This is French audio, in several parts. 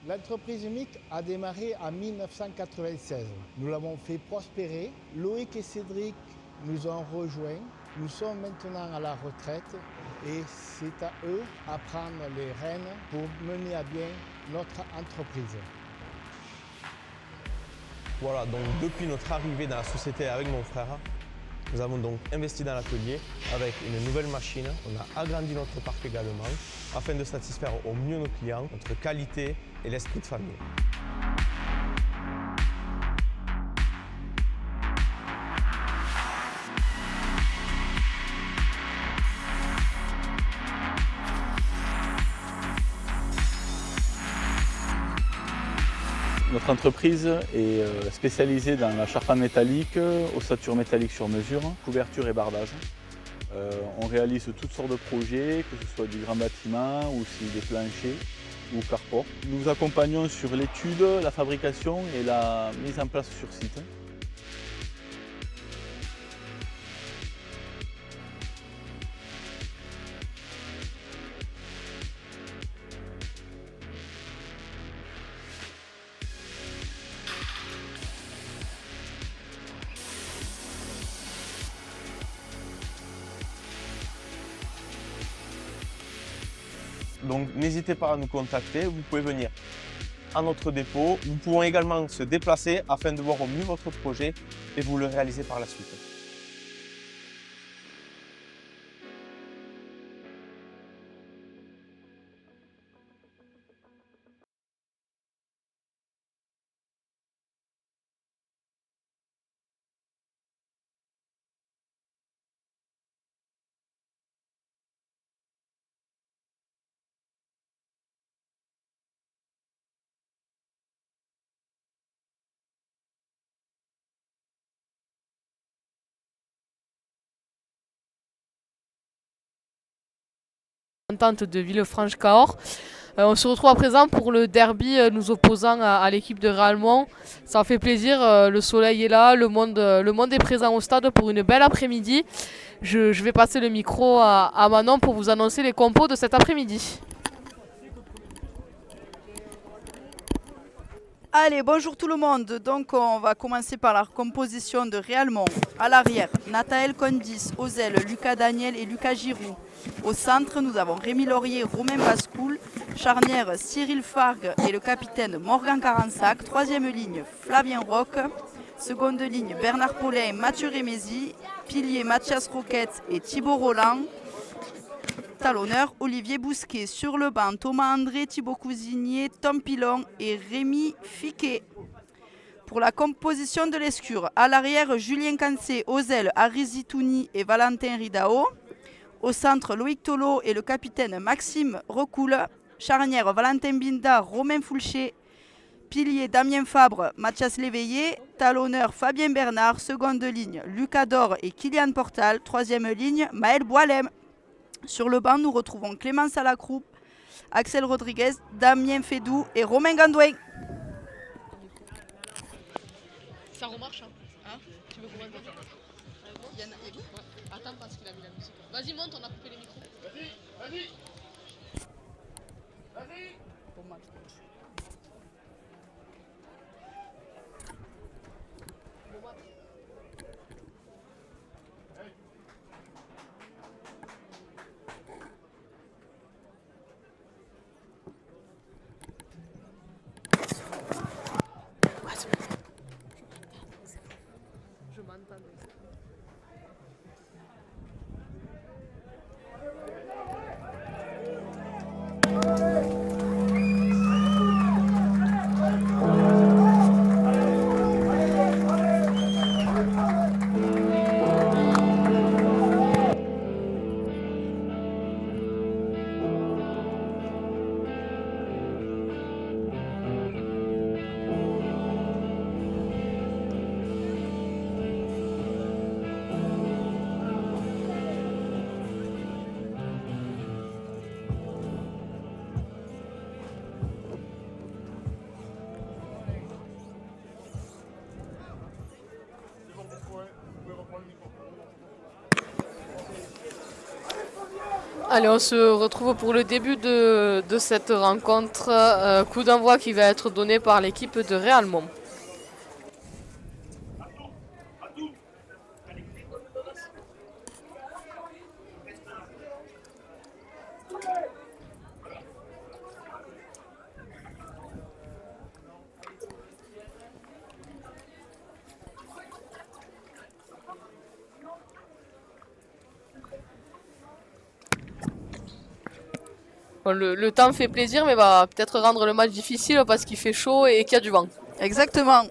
L'entreprise MIC a démarré en 1996. Nous l'avons fait prospérer. Loïc et Cédric nous ont rejoints. Nous sommes maintenant à la retraite et c'est à eux à prendre les rênes pour mener à bien notre entreprise. Voilà, donc depuis notre arrivée dans la société avec mon frère, nous avons donc investi dans l'atelier avec une nouvelle machine. On a agrandi notre parc également afin de satisfaire au mieux nos clients, notre qualité et l'esprit de famille. Notre entreprise est spécialisée dans la charpente métallique, ossature métallique sur mesure, couverture et bardage. On réalise toutes sortes de projets, que ce soit du grand bâtiment ou aussi des planchers ou carports. Nous accompagnons sur l'étude, la fabrication et la mise en place sur site. Donc n'hésitez pas à nous contacter, vous pouvez venir à notre dépôt. Nous pouvons également se déplacer afin de voir au mieux votre projet et vous le réaliser par la suite. Entente de Villefranche-Cahors. On se retrouve à présent pour le derby nous opposant à l'équipe de Réalmont. Ça fait plaisir, le soleil est là, le monde est présent au stade pour une belle après-midi. Je vais passer le micro à Manon pour vous annoncer les compos de cet après-midi. Allez, bonjour tout le monde. Donc on va commencer par la composition de Réalmont. À l'arrière, Nathaël Condis, aux ailes, Lucas Daniel et Lucas Giroud. Au centre, nous avons Rémi Laurier, Romain Bascoul. Charnière, Cyril Fargue et le capitaine Morgan Carensac. Troisième ligne, Flavien Roch. Seconde ligne, Bernard Paulin, Mathieu Rémézy. Pilier, Mathias Roquette et Thibaut Roland. Talonneur, Olivier Bousquet. Sur le banc, Thomas André, Thibaut Cousignier, Tom Pilon et Rémi Fiquet. Pour la composition de l'escure, à l'arrière, Julien Cancé, aux ailes, Arizi Touni et Valentin Ridao. Au centre, Loïc Tolo et le capitaine Maxime Recoul. Charnière, Valentin Binda, Romain Foulché. Pilier, Damien Fabre, Mathias Léveillé. Talonneur, Fabien Bernard. Seconde ligne, Lucas Dor et Kylian Portal. Troisième ligne, Maël Boilem. Sur le banc, nous retrouvons Clément Salacrou, Axel Rodriguez, Damien Fédou et Romain Gandouin. Ça remarche, hein, tu veux commenter? Il y en a ouais. Attends parce qu'il a mis la musique. Vas-y, monte, on a coupé les micros. Vas-y. Bon match. Je m'entends. Allez, on se retrouve pour le début de cette rencontre. Coup d'envoi qui va être donné par l'équipe de Réalmont. Bon, le temps fait plaisir, mais va peut-être rendre le match difficile parce qu'il fait chaud et qu'il y a du vent. Exactement.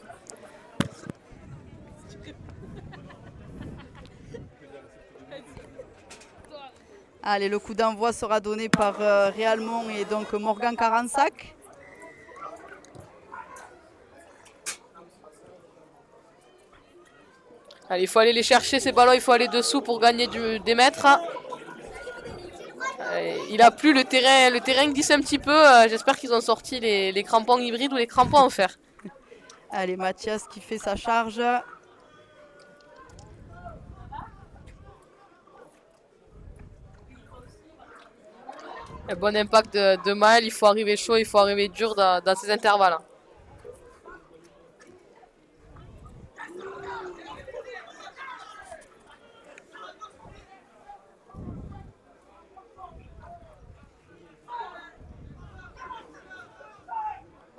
Allez, le coup d'envoi sera donné par Réalmont et donc Morgan Carensac. Allez, il faut aller les chercher ces ballons, il faut aller dessous pour gagner des mètres. Il a plu, le terrain glisse un petit peu. J'espère qu'ils ont sorti les crampons hybrides ou les crampons en fer. Allez, Mathias qui fait sa charge. Un bon impact de Maël, il faut arriver chaud, il faut arriver dur dans ces intervalles.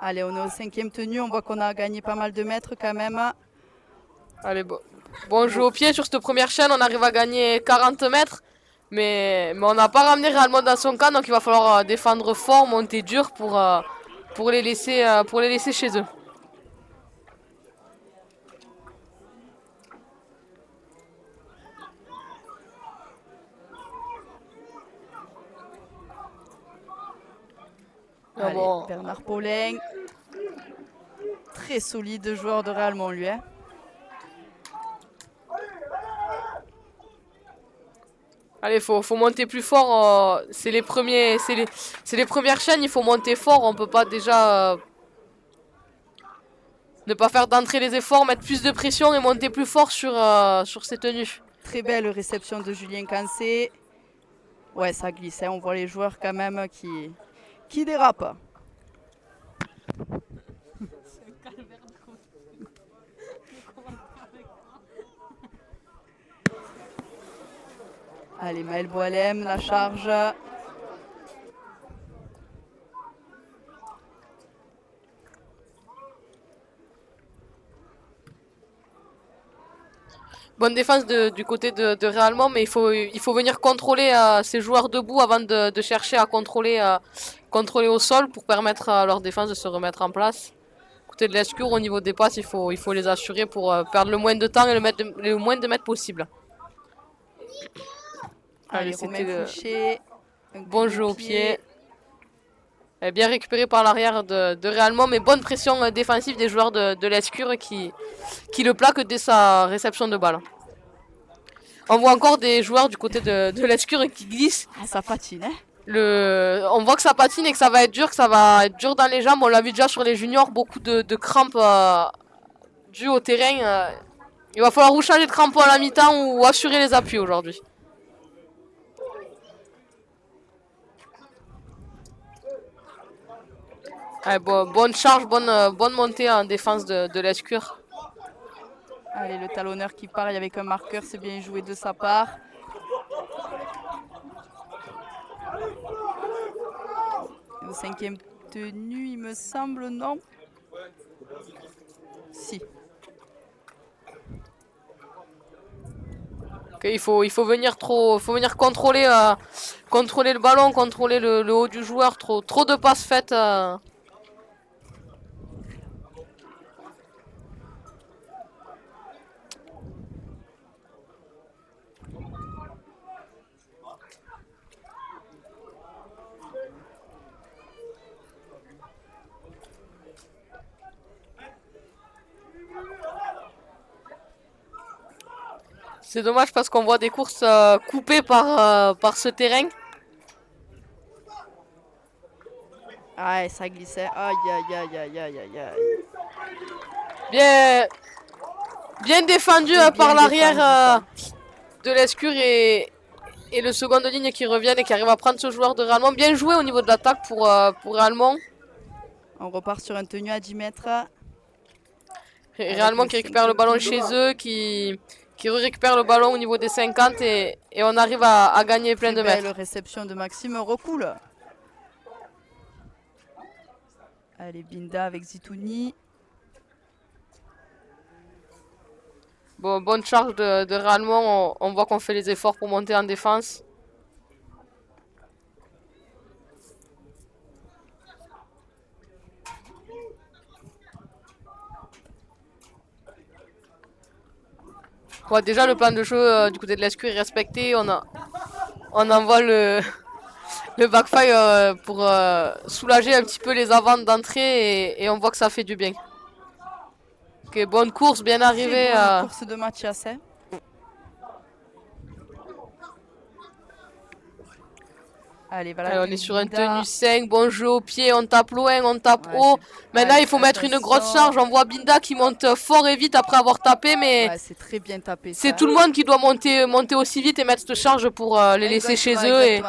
Allez, on est au 5e tenue, on voit qu'on a gagné pas mal de mètres quand même. Allez, bon jeu au pied sur cette première chaîne, on arrive à gagner 40 mètres. Mais on n'a pas ramené Réalmont dans son camp, donc il va falloir défendre fort, monter dur pour les laisser chez eux. Allez, Bon. Bernard Paulin. Très solide joueur de Réalmont, lui. Hein. Allez, faut monter plus fort. C'est les premières chaînes, il faut monter fort. On peut pas déjà ne pas faire d'entrée les efforts, mettre plus de pression et monter plus fort sur ces tenues. Très belle réception de Julien Cancé. Ouais, ça glisse. Hein. On voit les joueurs quand même qui dérapent. Allez, Maël Boalem, la charge. Bonne défense du côté de Réalmont, mais il faut venir contrôler ces joueurs debout avant de chercher à contrôler au sol pour permettre à leur défense de se remettre en place. Côté de l'Escure, au niveau des passes, il faut les assurer pour perdre le moins de temps et le moins de mètres possible. Allez, c'était Fouché, bon jeu au pied. Bien récupéré par l'arrière de Réalmont, mais bonne pression défensive des joueurs de l'Escure qui le plaquent dès sa réception de balle. On voit encore des joueurs du côté de l'Escure qui glissent. Ah, ça patine, hein. On voit que ça patine et que ça va être dur dans les jambes. On l'a vu déjà sur les juniors, beaucoup de crampes dues au terrain. Il va falloir ou changer de crampons à la mi-temps ou assurer les appuis aujourd'hui. Allez, bonne charge, bonne montée en défense de l'Escure. Allez, le talonneur qui part avec un marqueur, c'est bien joué de sa part. Au 5e tenue, il me semble, non? Si. Okay, il faut venir contrôler le ballon, contrôler le haut du joueur. Trop de passes faites. C'est dommage parce qu'on voit des courses coupées par ce terrain. Ah, ça glissait. Aïe, aïe, aïe, aïe, aïe, aïe, aïe. Bien défendu par l'arrière de l'Escure et Et le second de ligne qui revient et qui arrive à prendre ce joueur de Réalmont. Bien joué au niveau de l'attaque pour Réalmont. On repart sur un tenu à 10 mètres. Réalmont qui récupère le ballon chez eux, qui récupère le ballon au niveau des 50 et on arrive à gagner plein de mètres. Belle réception de Maxime, recoule. Allez, Binda avec Zitouni. Bon, bonne charge de Réalmont, on voit qu'on fait les efforts pour monter en défense. Bon, déjà le plan de jeu du côté de l'ESCU est respecté, on envoie le backfire pour soulager un petit peu les avants d'entrée et on voit que ça fait du bien. Ok, bonne course, bien arrivée. Bonne course de Mathias. Hein. Allez, voilà. Alors, on est sur un tenu 5, bon jeu au pied, on tape loin, on tape haut. Maintenant, il faut mettre une grosse charge. On voit Binda qui monte fort et vite après avoir tapé, mais c'est très bien tapé. C'est tout le monde qui doit monter aussi vite et mettre cette charge pour les laisser chez eux. Et...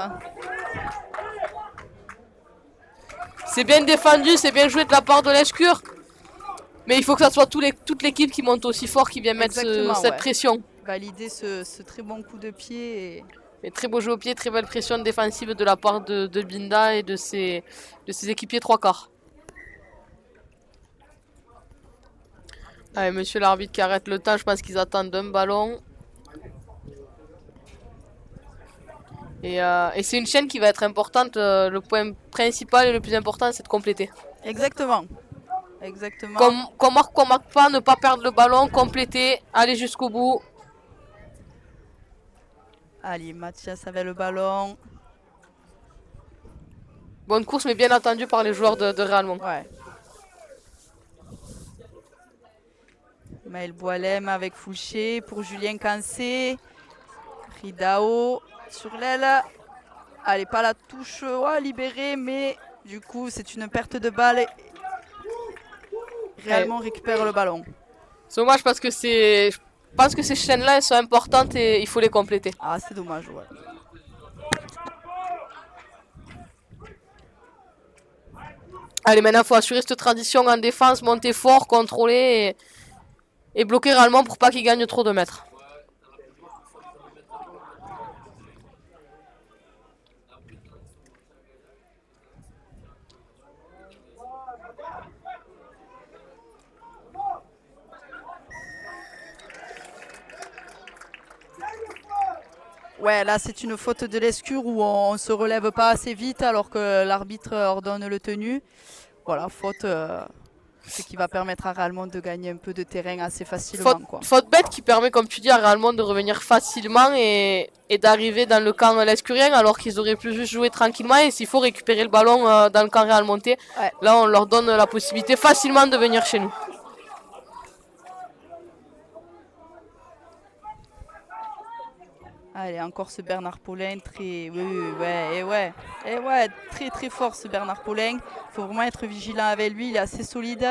C'est bien défendu, c'est bien joué de la part de l'Escure. Mais il faut que ça soit toute l'équipe qui monte aussi fort, qui vient mettre cette pression. Valider ce très bon coup de pied. Et très beau jeu au pied, très belle pression défensive de la part de Binda et de ses équipiers 3/4. Allez, monsieur l'arbitre qui arrête le temps, je pense qu'ils attendent un ballon. Et c'est une chaîne qui va être importante. Le point principal et le plus important, c'est de compléter. Exactement. Exactement. Qu'on marque pas, ne pas perdre le ballon, compléter, aller jusqu'au bout. Allez, Mathias avec le ballon. Bonne course, mais bien attendue par les joueurs de Réalmont. Ouais. Maël Boilem avec Fouché pour Julien Cancé. Ridao sur l'aile. Allez, pas la touche libérée, mais du coup, c'est une perte de balle. Réalmont récupère le ballon. C'est dommage parce que je pense que ces chaînes-là, elles sont importantes et il faut les compléter. Ah, c'est dommage, ouais. Allez, maintenant, il faut assurer cette transition en défense, monter fort, contrôler et bloquer Réalmont pour pas qu'ils gagnent trop de mètres. Ouais, là c'est une faute de l'Escure où on se relève pas assez vite alors que l'arbitre ordonne le tenu. Voilà, faute, ce qui va permettre à Réalmont de gagner un peu de terrain assez facilement. Faute bête qui permet, comme tu dis, à Réalmont de revenir facilement et d'arriver dans le camp lescurien alors qu'ils auraient pu juste jouer tranquillement. Et s'il faut récupérer le ballon dans le camp réalmontais, là on leur donne la possibilité facilement de venir chez nous. Allez, encore ce Bernard Paulin, très très fort ce Bernard Paulin. Il faut vraiment être vigilant avec lui, il est assez solide.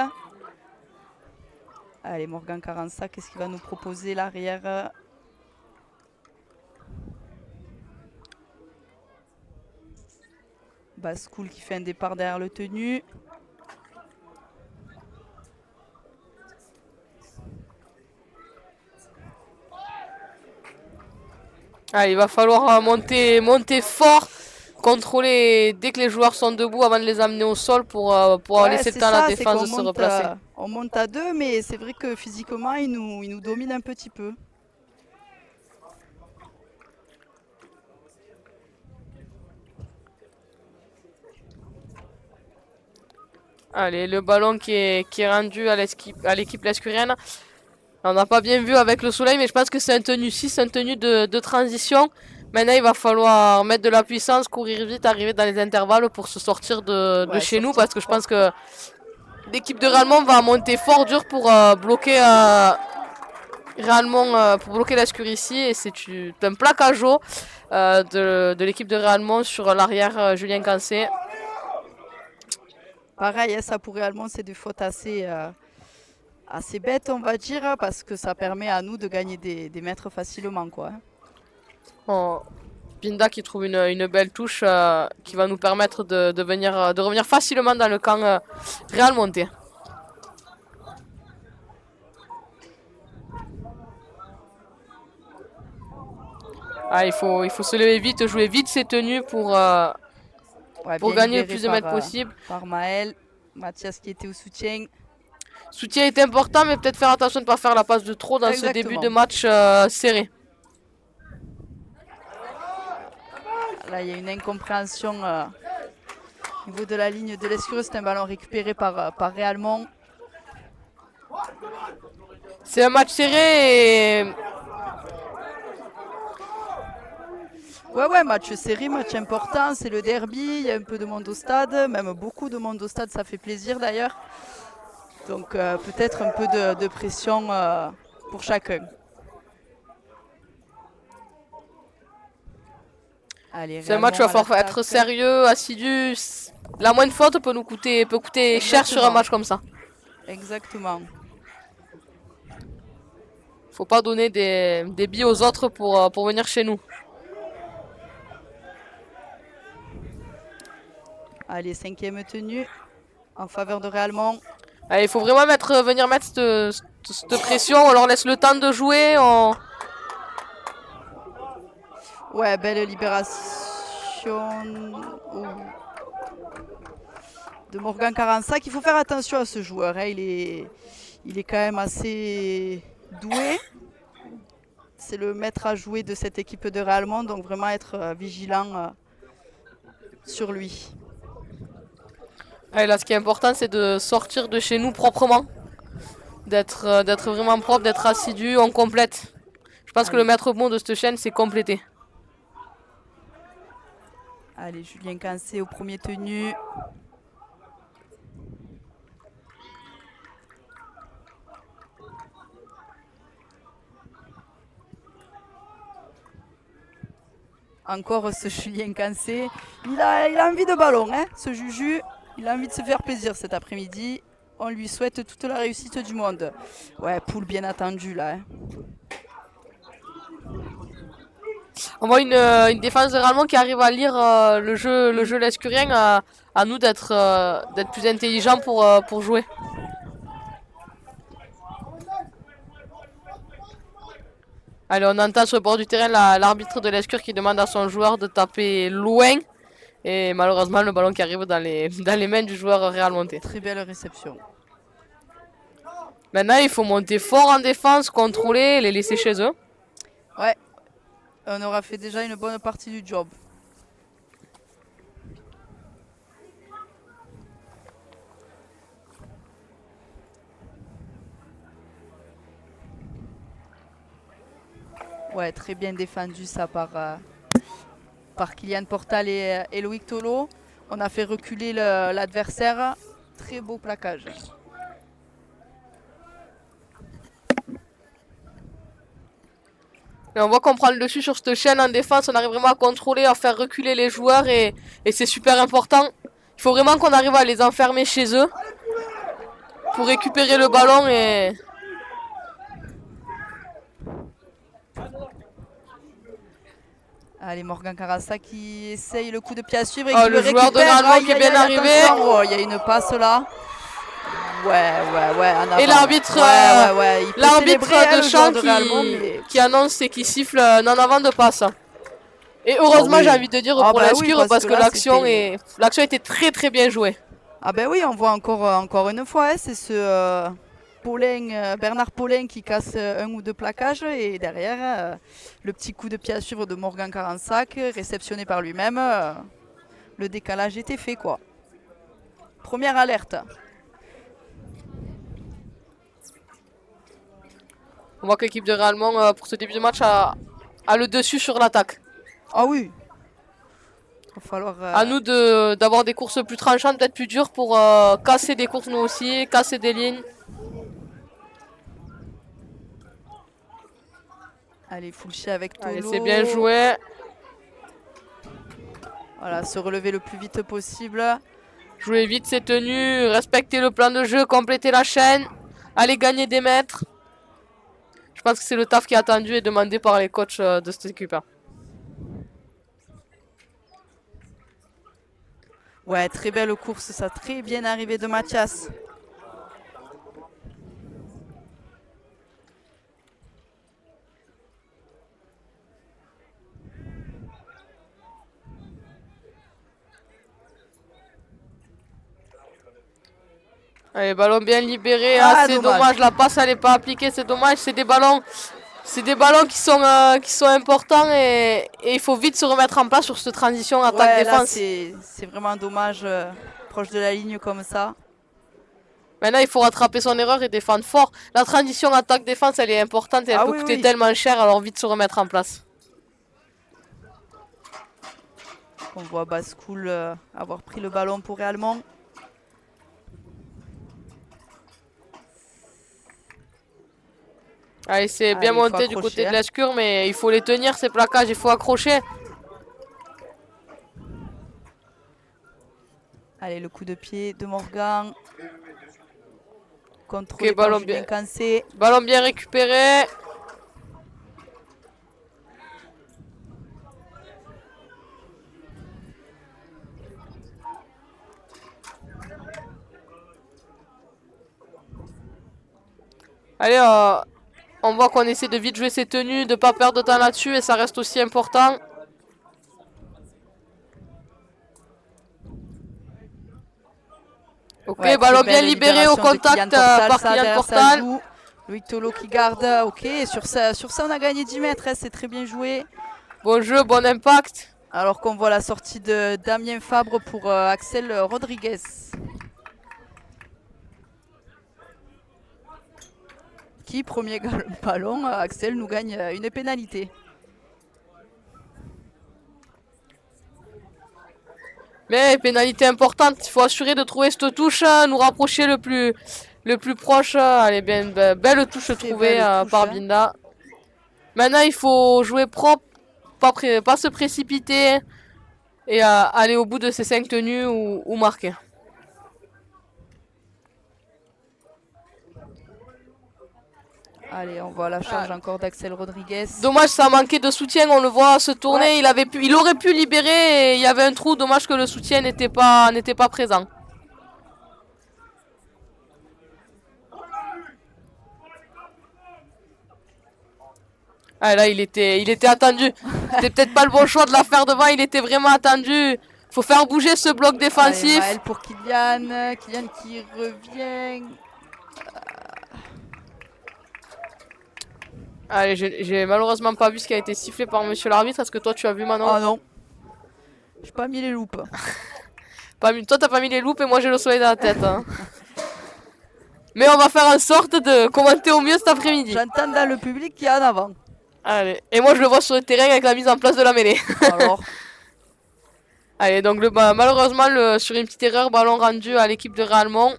Allez, Morgan Carença, qu'est-ce qu'il va nous proposer l'arrière? Bascoul qui fait un départ derrière le tenu. Ah, il va falloir monter fort, contrôler dès que les joueurs sont debout avant de les amener au sol pour laisser le temps à la défense de se replacer. On monte à deux, mais c'est vrai que physiquement, il nous domine un petit peu. Allez, le ballon qui est rendu à l'équipe lescurienne. On n'a pas bien vu avec le soleil, mais je pense que c'est un tenu 6, un tenu de transition. Maintenant, il va falloir mettre de la puissance, courir vite, arriver dans les intervalles pour se sortir de chez nous. Parce que je pense que l'équipe de Réalmont va monter fort dur pour bloquer Réalmont, pour bloquer l'Escure ici. Et c'est un plaquage haut de l'équipe de Réalmont sur l'arrière Julien Cancé. Pareil, ça pour Réalmont, c'est des fautes assez bêtes, on va dire, parce que ça permet à nous de gagner des mètres facilement, quoi. Pinda qui trouve une belle touche qui va nous permettre de revenir facilement dans le camp Real Monté. Ah, il faut se lever vite, jouer vite ses tenues pour gagner le plus de mètres possible. Par Maël, Mathias qui était au soutien. Soutien est important, mais peut-être faire attention de ne pas faire la passe de trop dans ce début de match serré. Là, il y a une incompréhension au niveau de la ligne de l'Escure. C'est un ballon récupéré par Réalmont. C'est un match serré et... Ouais, match serré, match important, c'est le derby, il y a un peu de monde au stade, même beaucoup de monde au stade, ça fait plaisir d'ailleurs. Donc peut-être un peu de pression pour chacun. C'est un match où il va falloir être sérieux, assidu. La moindre faute peut coûter cher sur un match comme ça. Exactement. Faut pas donner des billes aux autres pour venir chez nous. Allez, 5e tenue en faveur de Réalmont. Il faut vraiment venir mettre cette pression, on leur laisse le temps de jouer. Ouais, belle libération de Morgan Carensac. Il faut faire attention à ce joueur, hein. Il est quand même assez doué. C'est le maître à jouer de cette équipe de Réalmont, donc vraiment être vigilant sur lui. Et là, ce qui est important, c'est de sortir de chez nous proprement, d'être vraiment propre, d'être assidu, on complète. Je pense que le maître mot de cette chaîne, c'est compléter. Allez, Julien Cancé au premier tenu. Encore ce Julien Cancé. Il a envie de ballon, hein, ce Juju. Il a envie de se faire plaisir cet après-midi. On lui souhaite toute la réussite du monde. Ouais, poule bien attendue là. Hein. On voit une défense de Réalmont qui arrive à lire le jeu lescurien, à nous d'être plus intelligents pour jouer. Allez, on entend sur le bord du terrain l'arbitre de l'Escure qui demande à son joueur de taper loin. Et malheureusement, le ballon qui arrive dans les mains du joueur réalmontais. Très belle réception. Maintenant, il faut monter fort en défense, contrôler, les laisser chez eux. Ouais, on aura fait déjà une bonne partie du job. Ouais, très bien défendu ça par Kylian Portal et Loïc Tolo. On a fait reculer l'adversaire. Très beau plaquage. Et on voit qu'on prend le dessus sur cette chaîne en défense. On arrive vraiment à contrôler, à faire reculer les joueurs et c'est super important. Il faut vraiment qu'on arrive à les enfermer chez eux pour récupérer le ballon et... Allez, Morgan Carassa qui essaye le coup de pied à suivre et qui le joueur de Réalmont qui est bien arrivé. Oh, il y a une passe là. Ouais. En avant. Et l'arbitre de champ qui annonce et qui siffle non avant de passe. Et heureusement, j'ai envie de dire pour l'Escure parce que l'action était très très bien jouée. Ah ben oui, on voit encore une fois, hein, c'est ce Bernard Paulin qui casse un ou deux plaquages et derrière le petit coup de pied à suivre de Morgan Carensac réceptionné par lui-même. Le décalage était fait quoi. Première alerte. On voit que l'équipe de Réalmont pour ce début de match a le dessus sur l'attaque. Ah oui. Il va falloir... À nous d'avoir des courses plus tranchantes, peut-être plus dures pour casser des courses nous aussi, casser des lignes. Allez, Foulchier avec Tolo. Allez, c'est bien joué. Voilà, se relever le plus vite possible. Jouer vite ses tenues, respecter le plan de jeu, compléter la chaîne, aller gagner des mètres. Je pense que c'est le taf qui est attendu et demandé par les coachs de cette équipe. Ouais, très belle course, ça, très bien arrivé de Mathias. Allez, ballon bien libéré. Ah, Ah, c'est dommage, la passe elle n'est pas appliquée, c'est dommage. C'est des ballons qui sont importants et il faut vite se remettre en place sur cette transition Ouais, là, attaque-défense. c'est vraiment dommage, proche de la ligne comme ça. Maintenant, il faut rattraper son erreur et défendre fort. La transition attaque-défense, elle est importante et elle peut coûter tellement cher, alors vite se remettre en place. On voit Baskoul avoir pris le ballon pour Réalmont. Allez, c'est bien monté du côté de l'Escure, mais il faut les tenir, ces plaquages, il faut accrocher. Allez, le coup de pied de Morgan. Contrôlé ballon par Julien Cancé. Ballon bien récupéré. Allez, on voit qu'on essaie de vite jouer ses tenues, de ne pas perdre de temps là-dessus et ça reste aussi important. Ok, ouais, ballon bien libéré au contact par Kylian Portal. Loïc Tolo qui garde. Ok, sur ça on a gagné 10 mètres, hein, c'est très bien joué. Bon jeu, bon impact. Alors qu'on voit la sortie de Damien Fabre pour Axel Rodriguez. Qui, premier ballon, Axel nous gagne une pénalité. Mais pénalité importante, il faut assurer de trouver cette touche, nous rapprocher le plus proche. Allez, bien, belle touche trouvée par Binda. Maintenant, il faut jouer propre, pas se précipiter et aller au bout de ces 5 tenues ou marquer. Allez, on voit la charge encore d'Axel Rodriguez. Dommage, ça manquait de soutien, on le voit se tourner. Ouais. Il aurait pu libérer et il y avait un trou. Dommage que le soutien n'était pas présent. Ah là, il était attendu. C'était peut-être pas le bon choix de la faire devant, il était vraiment attendu. Faut faire bouger ce bloc défensif. Allez, pour Kylian. Kylian qui revient. Allez, j'ai malheureusement pas vu ce qui a été sifflé par monsieur l'arbitre. Est-ce que toi tu as vu maintenant? Ah non. J'ai pas mis les loupes. Toi t'as pas mis les loupes et moi j'ai le soleil dans la tête. Hein. Mais on va faire en sorte de commenter au mieux cet après-midi. J'entends dans le public qu'il y a en avant. Allez, et moi je le vois sur le terrain avec la mise en place de la mêlée. Alors. Allez, donc malheureusement sur une petite erreur, ballon rendu à l'équipe de Réalmont.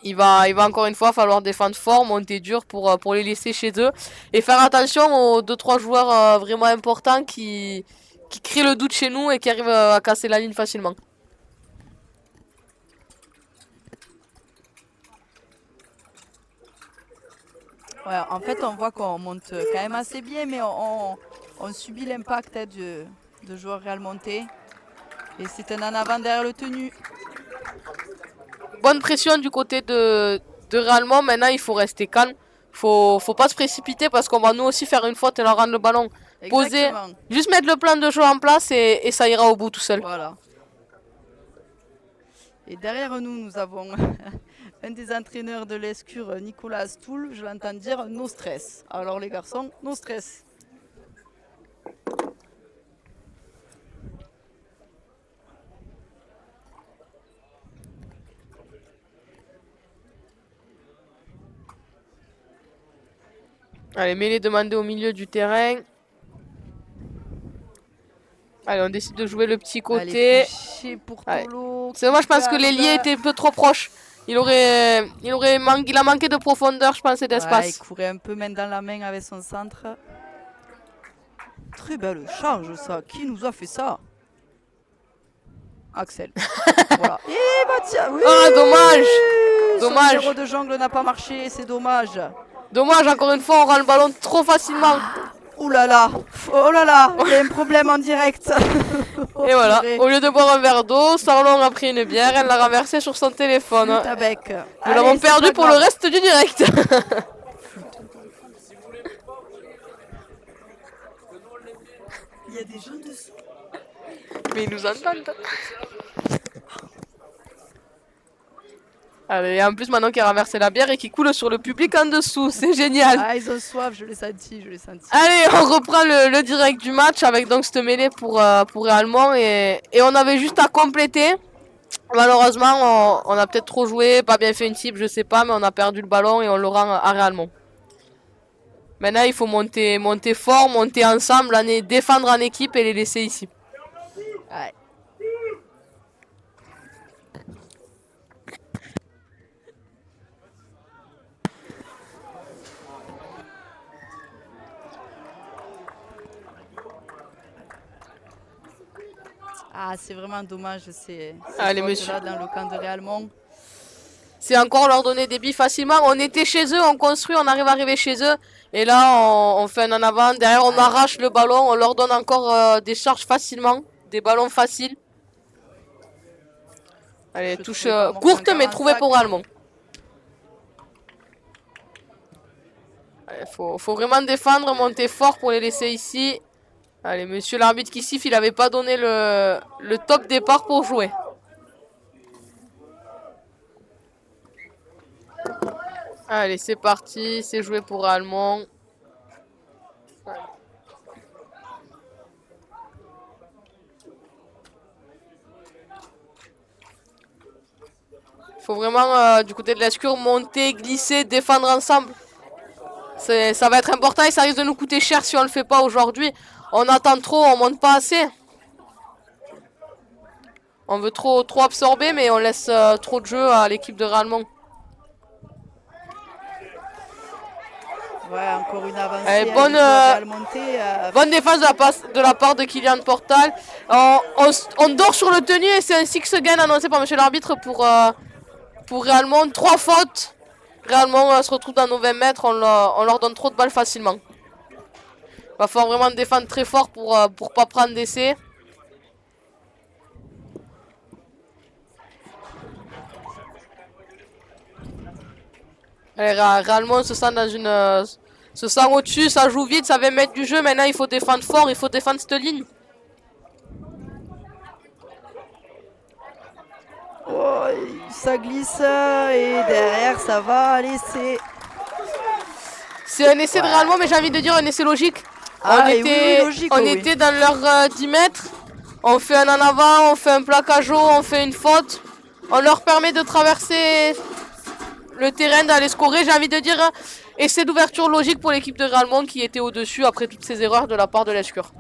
Il va encore une fois falloir défendre fort, monter dur pour les laisser chez eux. Et faire attention aux 2-3 joueurs vraiment importants qui créent le doute chez nous et qui arrivent à casser la ligne facilement. Ouais, en fait, on voit qu'on monte quand même assez bien, mais on subit l'impact de joueurs réalmontais. Et c'est un en avant derrière le tenu. Bonne pression du côté de Réalmont. Maintenant, il faut rester calme. Faut pas se précipiter parce qu'on va nous aussi faire une faute et leur rendre le ballon posé. Juste mettre le plan de jeu en place et ça ira au bout tout seul. Voilà. Et derrière nous avons un des entraîneurs de l'Escure, Nicolas Stoul. Je l'entends dire no stress. Alors les garçons, no stress. Allez, mêlée demandée au milieu du terrain. Allez, on décide de jouer le petit côté. C'est dommage, je pense que l'ailier était un peu trop proche. Il a manqué de profondeur, je pense, et d'espace. Ouais, il courait un peu main dans la main avec son centre. Très belle charge, ça. Qui nous a fait ça? Axel. Voilà. Et Mathias, oui. Ah, dommage. Son numéro de jongle n'a pas marché, c'est dommage. Dommage, encore une fois, on rend le ballon trop facilement. Ouh là là, oh là là, il y a un problème en direct. Oh, Et voilà, purée. au lieu de boire un verre d'eau, Sarlon a pris une bière, elle l'a renversée sur son téléphone. Flûte à bec. Nous Allez, l'avons c'est perdu pas pour le grave. reste du direct. Il y a des gens dessous. Mais ils nous entendent. Allez, et en plus maintenant qu'il a renversé la bière et qui coule sur le public en dessous, c'est génial. Ah, ils ont soif, je l'ai senti, je l'ai senti. Allez, on reprend le direct du match avec donc cette mêlée pour Allemand et on avait juste à compléter. Malheureusement, on a peut-être trop joué, pas bien fait une cible, je sais pas, mais on a perdu le ballon et on le rend à Allemand. Maintenant, il faut monter fort, monter ensemble, défendre en équipe et les laisser ici. Ouais. Ah, c'est vraiment dommage, ces Allez, fautes monsieur. là dans le camp de Réalmont. C'est encore leur donner des billes facilement. On était chez eux, on construit, on arrive à arriver chez eux. Et là, on fait un en avant. Derrière, on arrache le ballon. On leur donne encore des charges facilement. Des ballons faciles. Allez, Je touche trouvais pas Morgan courte, mais Carensac. trouvée pour Allemand. Faut vraiment défendre, monter fort pour les laisser ici. Allez, monsieur l'arbitre qui siffle, il n'avait pas donné le top départ pour jouer. Allez, c'est parti, c'est joué pour Allemand. Faut vraiment, du côté de l'Escure, monter, glisser, défendre ensemble. Ça va être important et ça risque de nous coûter cher si on le fait pas aujourd'hui. On attend trop, on monte pas assez. On veut trop absorber, mais on laisse trop de jeu à l'équipe de Ralmont. Ouais, encore une avancée. Allez, bonne défense de la part de Kylian Portal. On dort sur le tenu et c'est un 6 again annoncé par monsieur l'arbitre pour Réalmont. 3 fautes. Réalmont se retrouve dans nos 20 mètres. On leur donne trop de balles facilement. Va falloir vraiment défendre très fort pour pas prendre d'essai. Réalmont se sent se sent au-dessus, ça joue vite, ça va mettre du jeu. Maintenant, il faut défendre fort, il faut défendre cette ligne. Oh, ça glisse et derrière ça va laisser. C'est un essai de Réalmont, mais j'ai envie de dire un essai logique. Ah, On était dans leurs 10 mètres. On fait un en avant, on fait un plaquage haut, on fait une faute. On leur permet de traverser le terrain, d'aller scorer. J'ai envie de dire essai d'ouverture logique pour l'équipe de Réalmont qui était au-dessus après toutes ces erreurs de la part de l'Escure.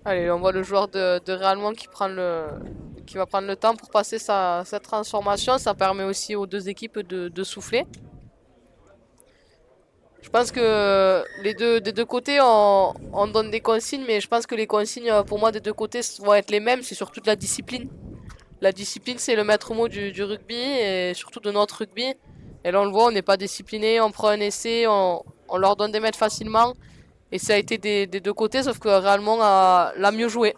Allez, on voit le joueur de Réalmont qui va prendre le temps pour passer sa transformation. Ça permet aussi aux deux équipes de souffler. Je pense que des deux côtés, on donne des consignes, mais je pense que les consignes, pour moi, des deux côtés, vont être les mêmes. C'est surtout de la discipline. La discipline, c'est le maître mot du rugby, et surtout de notre rugby. Et là, on le voit, on n'est pas discipliné, on prend un essai, on leur donne des mètres facilement. Et ça a été des deux côtés, sauf que Réalmont l'a mieux joué.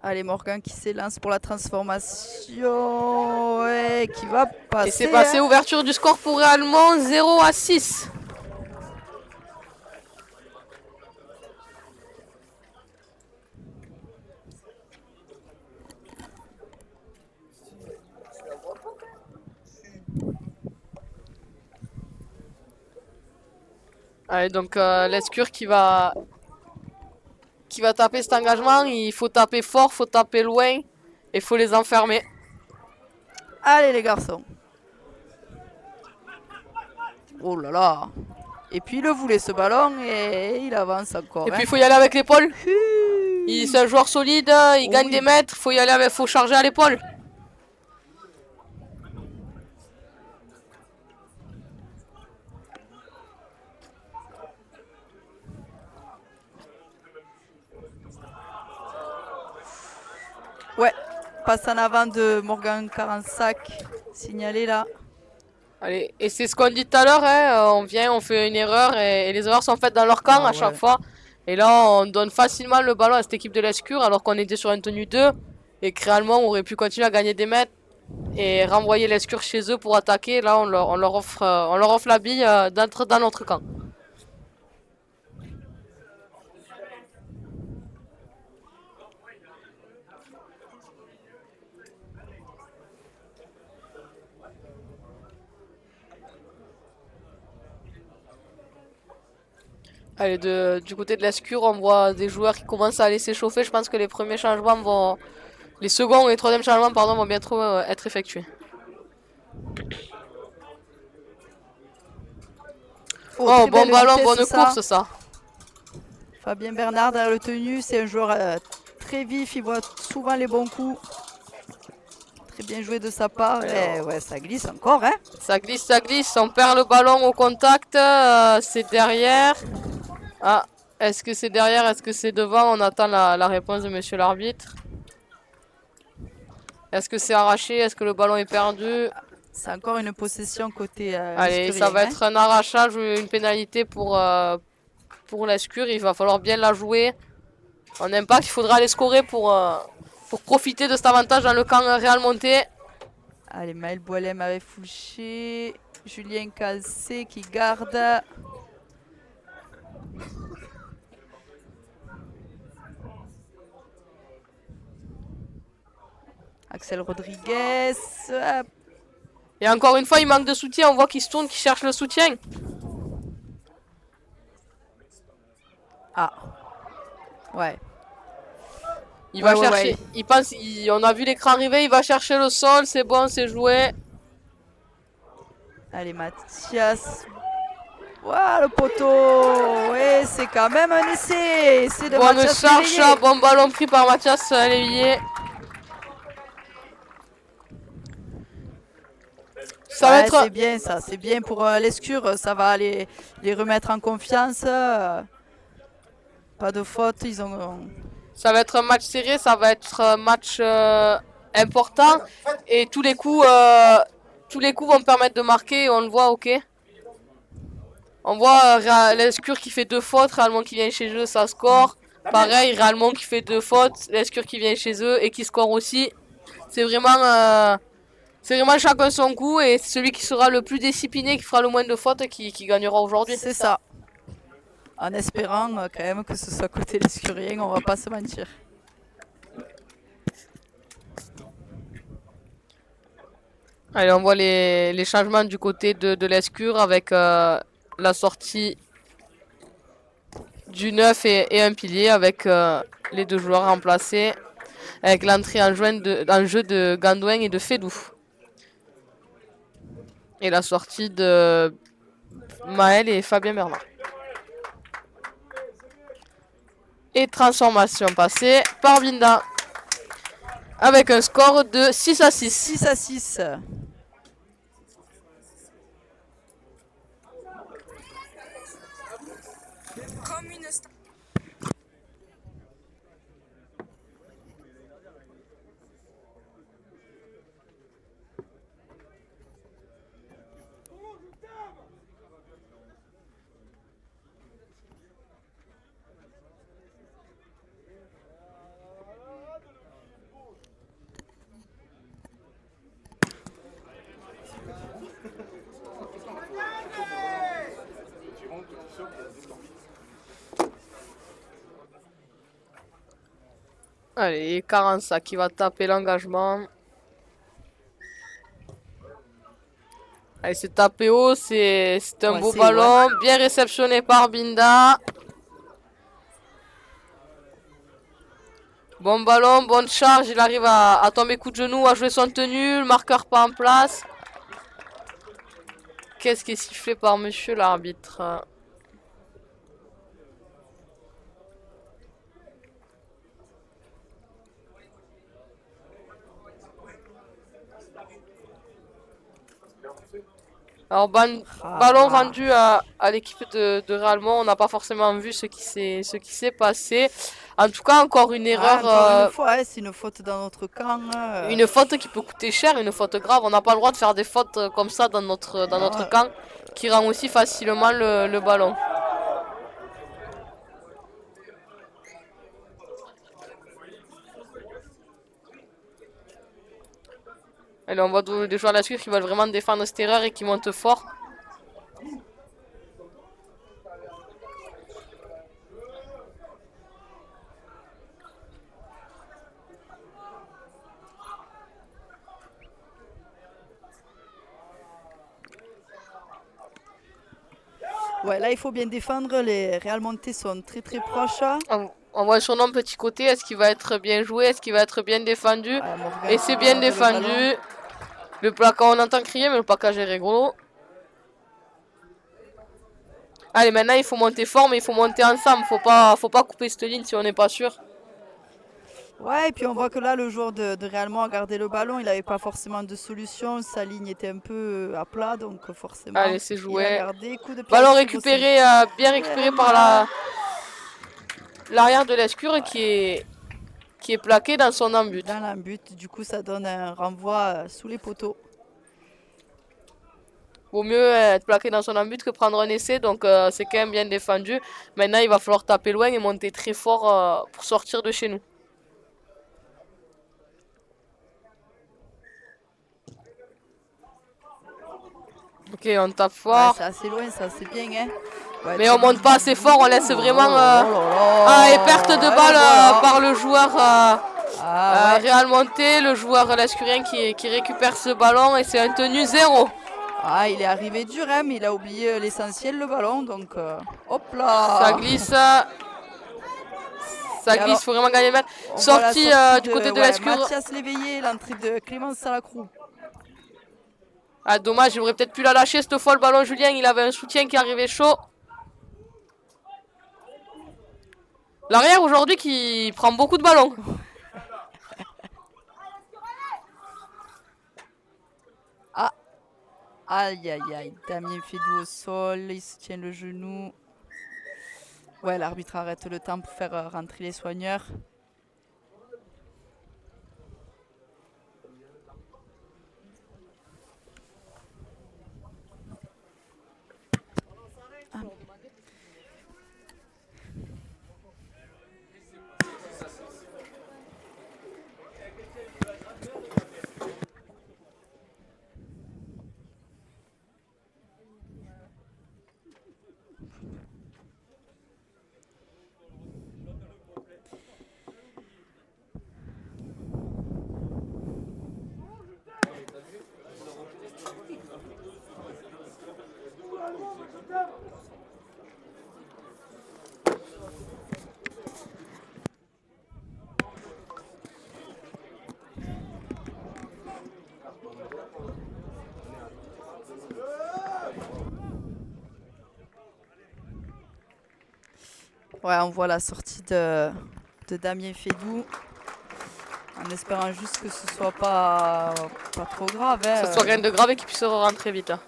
Allez, Morgan qui s'élance pour la transformation. Ouais, qui va passer. Et c'est passé, ouverture du score pour Réalmont, 0-6. Allez, donc l'Escure qui va taper cet engagement. Il faut taper fort, il faut taper loin et il faut les enfermer. Allez les garçons. Oh là là. Et puis il le voulait ce ballon et il avance encore. Et puis hein. il faut y aller avec l'épaule. C'est un joueur solide, il gagne des mètres, faut y aller avec, faut charger à l'épaule. Ouais, passe en avant de Morgan Carensac, signalé là. Allez, et c'est ce qu'on dit tout à l'heure, hein, on vient, on fait une erreur et les erreurs sont faites dans leur camp Ah à chaque ouais. fois. Et là, on donne facilement le ballon à cette équipe de l'Escure alors qu'on était sur une tenue 2 et que réellement on aurait pu continuer à gagner des mètres et renvoyer l'Escure chez eux pour attaquer. Là, on leur offre la bille d'être dans notre camp. Allez, du côté de l'Escure, on voit des joueurs qui commencent à aller s'échauffer. Je pense que les premiers changements vont... Les seconds et les troisièmes changements, pardon, vont bientôt être effectués. Oh, très bon belle ballon, vitesse, bonne ça. course, ça. Fabien Bernard derrière le tenu, c'est un joueur très vif, il voit souvent les bons coups. Très bien joué de sa part. Et ouais, ça glisse encore, hein. Ça glisse, on perd le ballon au contact, c'est derrière. Ah, est-ce que c'est derrière, est-ce que c'est devant? On attend la réponse de monsieur l'arbitre. Est-ce que c'est arraché, est-ce que le ballon est perdu? C'est encore une possession côté Allez, Escurien, ça va hein. être un arrachage, une pénalité pour l'Escure. Il va falloir bien la jouer. En impact, il faudra aller scorer pour profiter de cet avantage dans le camp Real Monté. Allez, Maël Boilem avec Fouché. Julien Calcé qui garde. Axel Rodriguez. Hop. Et encore une fois, il manque de soutien. On voit qu'il se tourne, qu'il cherche le soutien. Ah. Ouais. Il va Ouais, chercher. ouais. Il pense. On a vu l'écran arriver. Il va chercher le sol. C'est bon, c'est joué. Allez, Mathias. Ouah, le poteau. Ouais, c'est quand même un essai. C'est de Bonne Mathias charge. Léveillé. Bon ballon pris par Mathias Léveillé. Ça va Ouais, être. c'est bien ça, c'est bien pour l'Escure, ça va les remettre en confiance. Pas de faute, ils ont... Ça va être un match serré, ça va être un match important et tous les coups vont permettre de marquer. On le voit, ok. On voit l'Escure qui fait 2 fautes, Réalmont qui vient chez eux, ça score. Pareil, Réalmont qui fait 2 fautes, l'Escure qui vient chez eux et qui score aussi. C'est vraiment chacun son coup et celui qui sera le plus discipliné, qui fera le moins de fautes, qui gagnera aujourd'hui. C'est ça. En espérant quand même que ce soit côté l'Escurien, on va pas se mentir. Allez, on voit les changements du côté de l'Escure avec la sortie du 9 et un pilier avec les 2 joueurs remplacés. Avec l'entrée en jeu de Gandouin et de Fédou. Et la sortie de Maël et Fabien Bernard. Et transformation passée par Binda. Avec un score de 6-6. 6-6. Allez, Carensa qui va taper l'engagement. Allez, c'est tapé haut, c'est un beau ballon, bien réceptionné par Binda. Bon ballon, bonne charge, il arrive à tomber coup de genou, à jouer son tenue, le marqueur pas en place. Qu'est-ce qui est sifflé par monsieur l'arbitre? Alors ballon rendu à l'équipe de Réalmont, on n'a pas forcément vu ce qui s'est passé. En tout cas, encore une erreur. Encore une fois, c'est une faute dans notre camp. Une faute qui peut coûter cher, une faute grave. On n'a pas le droit de faire des fautes comme ça dans notre camp, qui rend aussi facilement le ballon. Allez, on voit des joueurs de la SCUR qui veulent vraiment défendre cette erreur et qui montent fort. Ouais, là il faut bien défendre. Les Réalmontais sont très très proches. On voit le surnom petit côté. Est-ce qu'il va être bien joué? Est-ce qu'il va être bien défendu? Morgan, et c'est bien défendu. Le placard, on entend crier, mais le placage est rigolo. Allez, maintenant il faut monter fort, mais il faut monter ensemble. Faut pas couper cette ligne si on n'est pas sûr. Ouais, et puis on voit que là, le joueur de Réalmont a gardé le ballon. Il n'avait pas forcément de solution. Sa ligne était un peu à plat, donc forcément. Allez, c'est joué. Il a gardé. Coup de pied ballon récupéré, bien récupéré par l'arrière de l'Escure qui est plaqué dans son embut. Dans l'embut, du coup, ça donne un renvoi sous les poteaux. Vaut mieux être plaqué dans son embut que prendre un essai, donc c'est quand même bien défendu. Maintenant, il va falloir taper loin et monter très fort pour sortir de chez nous. Ok, on tape fort. Ouais, c'est assez loin, ça, c'est bien, hein. Ouais, mais on monte pas assez fort, on laisse vraiment... et perte de balle voilà. Par le joueur Réalmontais, le joueur Lascurien qui récupère ce ballon et c'est un tenu 0. Ah, il est arrivé dur, hein, mais il a oublié l'essentiel, le ballon, donc hop là. Ça glisse. Ça glisse, il faut vraiment gagner le match. Sortie du côté de l'Escure. Mathias Léveillé, l'entrée de Clémence Salacrou. Ah, dommage, il aurait peut-être pu la lâcher cette fois le ballon, Julien. Il avait un soutien qui arrivait chaud. L'arrière aujourd'hui qui prend beaucoup de ballons. Ah. Aïe aïe aïe. Damien Fédou au sol. Il se tient le genou. Ouais, l'arbitre arrête le temps pour faire rentrer les soigneurs. Ouais, on voit la sortie de Damien Fédou. En espérant juste que ce soit pas trop grave. Hein. Que ce soit rien de grave et qu'il puisse rentrer vite. Hein.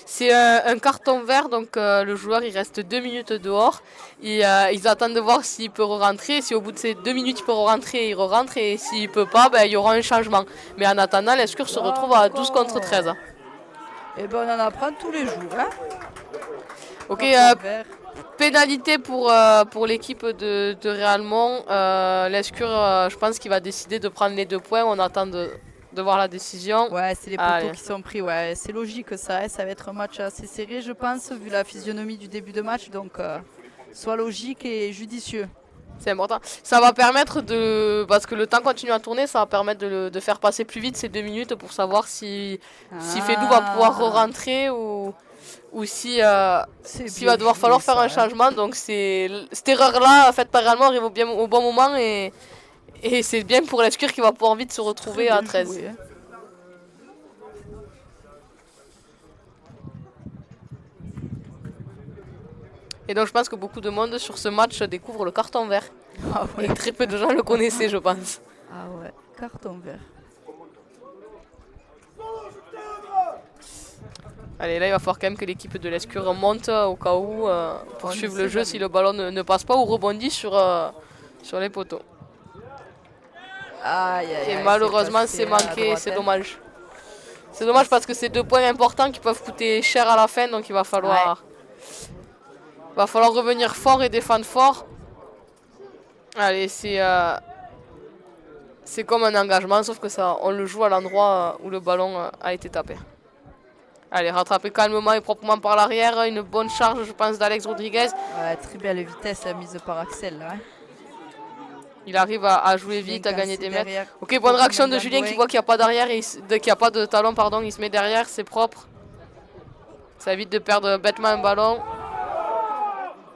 C'est un carton vert, donc le joueur il reste 2 minutes dehors. Ils attendent de voir s'il peut rentrer. Si au bout de ces 2 minutes il peut rentrer, il rentre. Et s'il peut pas, il y aura un changement. Mais en attendant, l'Escure se retrouve à 12 contre 13. Et ben on en apprend tous les jours. Hein. Ok, pénalité pour l'équipe de Réalmont. L'Escure, je pense qu'il va décider de prendre les 2 points. On attend de voir la décision. Ouais, c'est les poteaux qui sont pris. Ouais, c'est logique ça. Hein. Ça va être un match assez serré, je pense, vu la physionomie du début de match. Donc, soit logique et judicieux. C'est important. Ça va permettre de... Parce que le temps continue à tourner, ça va permettre de faire passer plus vite ces 2 minutes pour savoir si Fedou va pouvoir re-rentrer ou si s'il va devoir falloir faire un changement. Donc cette erreur-là, faite par Allemand, arrive au bon moment et c'est bien pour l'Escure qui va pouvoir vite se retrouver à 13. Joué, hein. Et donc je pense que beaucoup de monde sur ce match découvre le carton vert. Ah ouais. Et très peu de gens le connaissaient, je pense. Ah ouais, carton vert. Allez, là il va falloir quand même que l'équipe de l'Escure monte au cas où pour suivre le jeu jamais. si le ballon ne passe pas ou rebondit sur les poteaux. Aïe, aïe, Et aïe, malheureusement c'est c'est passé à manqué, droite, c'est hein. dommage. C'est dommage parce que c'est 2 points importants qui peuvent coûter cher à la fin, donc il va falloir revenir fort et défendre fort. Allez, c'est comme un engagement, sauf que ça, on le joue à l'endroit où le ballon a été tapé. Allez, rattrapé calmement et proprement par l'arrière, une bonne charge je pense d'Alex Rodriguez. Ouais, très belle vitesse mise par Axel là. Hein. Il arrive à jouer vite, à gagner des mètres. Ok, bonne réaction de Julien qui voit qu'il n'y a pas d'arrière, qu'il n'y a pas de talon, pardon, il se met derrière, c'est propre. Ça évite de perdre bêtement un ballon.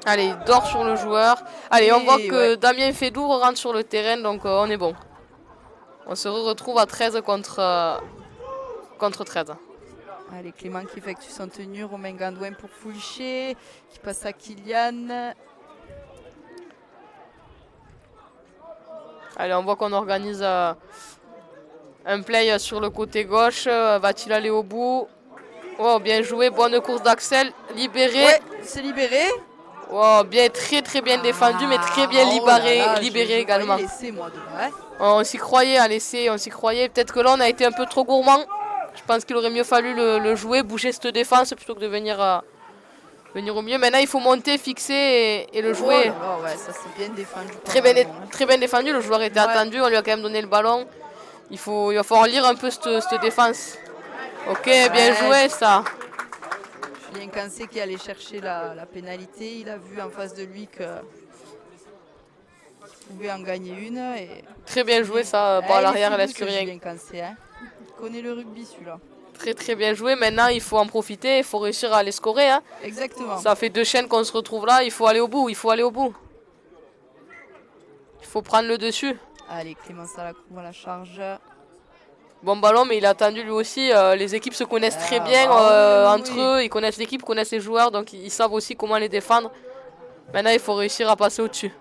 Allez, il dort sur le joueur. Allez, on voit que Damien Fedou rentre sur le terrain, donc on est bon. On se retrouve à 13 contre 13. Allez, Clément qui effectue son tenue, Romain Gandouin pour Fouché, qui passe à Kylian. Allez, on voit qu'on organise un play sur le côté gauche. Va-t-il aller au bout? Oh, bien joué, bonne course d'Axel. Libéré. Ouais, c'est libéré. Oh, bien, très bien défendu, mais très bien libéré également. Laissé, moi, de vrai. On s'y croyait à laisser, on s'y croyait. Peut-être que là, on a été un peu trop gourmand. Je pense qu'il aurait mieux fallu le jouer, bouger cette défense plutôt que de venir au milieu. Maintenant, il faut monter, fixer et le jouer. Oh, ouais, ça c'est bien défendu. Très bien défendu. Le joueur était attendu, on lui a quand même donné le ballon. Il va falloir lire un peu cette défense. Ok, bien joué ça. Julien Cancé qui allait chercher la pénalité. Il a vu en face de lui qu'il pouvait en gagner une. Et... Très bien joué ça par l'arrière, l'Escurien. Julien Cancé, hein. Il connaît le rugby celui-là. Très bien joué. Maintenant, il faut en profiter. Il faut réussir à les scorer. Hein. Exactement. Ça fait 2 chaînes qu'on se retrouve là. Il faut aller au bout. Il faut prendre le dessus. Allez, Clément Salacour à la charge. Bon ballon, mais il a attendu lui aussi. Les équipes se connaissent très bien entre eux. Ils connaissent l'équipe, connaissent les joueurs. Donc ils savent aussi comment les défendre. Maintenant, il faut réussir à passer au-dessus.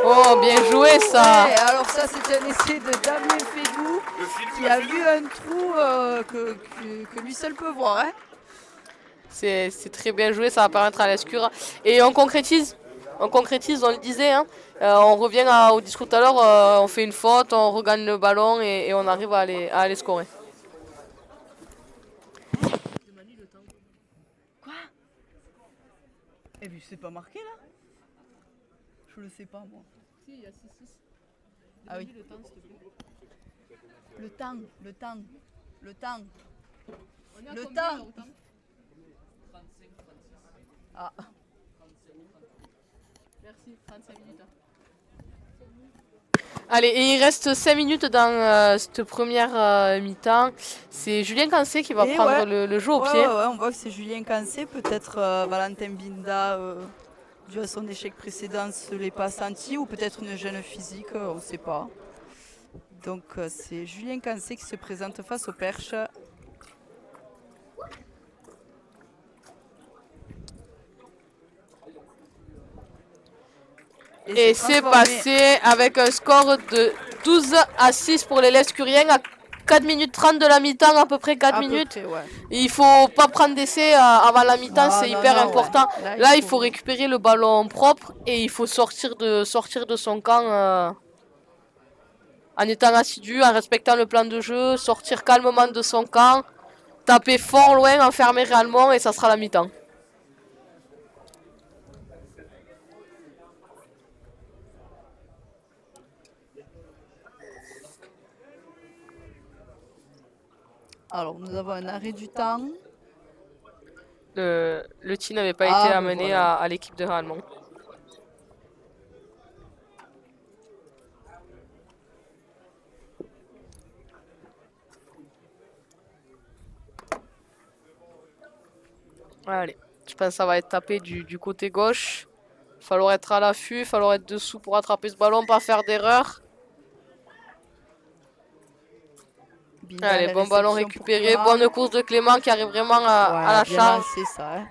Oh, bien joué ça. Ouais, alors ça, c'était un essai de Damien Fedou qui a vu un trou que lui seul peut voir. Hein. C'est très bien joué, ça va permettre à l'Escure. Et on concrétise, on le disait. Hein. On revient au discours tout à l'heure, on fait une faute, on regagne le ballon et on arrive à aller scorer. Quoi? Eh bien, c'est pas marqué là? Je le sais pas moi. Si, il y a 6-6. Ah oui. Le temps. Le temps. Ah. Merci, 35 minutes. Allez, et il reste 5 minutes dans cette première mi-temps. C'est Julien Cancé qui va prendre le jeu au pied. Ouais, on voit que c'est Julien Cancé. Peut-être Valentin Binda, dû à son échec précédent, se l'est pas senti. Ou peut-être une jeune physique, on ne sait pas. Donc c'est Julien Cancé qui se présente face au Perche. Et c'est passé avec un score de 12-6 pour les Lescuriens à 4 minutes 30 de la mi-temps, à peu près 4 minutes. Peu près, ouais. Il faut pas prendre d'essai avant la mi-temps, c'est hyper important. Ouais. Là, il faut récupérer le ballon propre et il faut sortir de son camp en étant assidu, en respectant le plan de jeu, sortir calmement de son camp, taper fort loin, enfermer réellement et ça sera la mi-temps. Alors, nous avons un arrêt du temps. Le tir n'avait pas Ah, été ben amené voilà. à l'équipe de Réalmont. Allez, je pense que ça va être tapé du côté gauche. Il va falloir être à l'affût, il va falloir être dessous pour attraper ce ballon, pas faire d'erreur. Binda, Allez, la bon ballon réception pour récupéré, Clément. bonne course de Clément qui arrive vraiment à la bien charge. lancé, ça. Hein.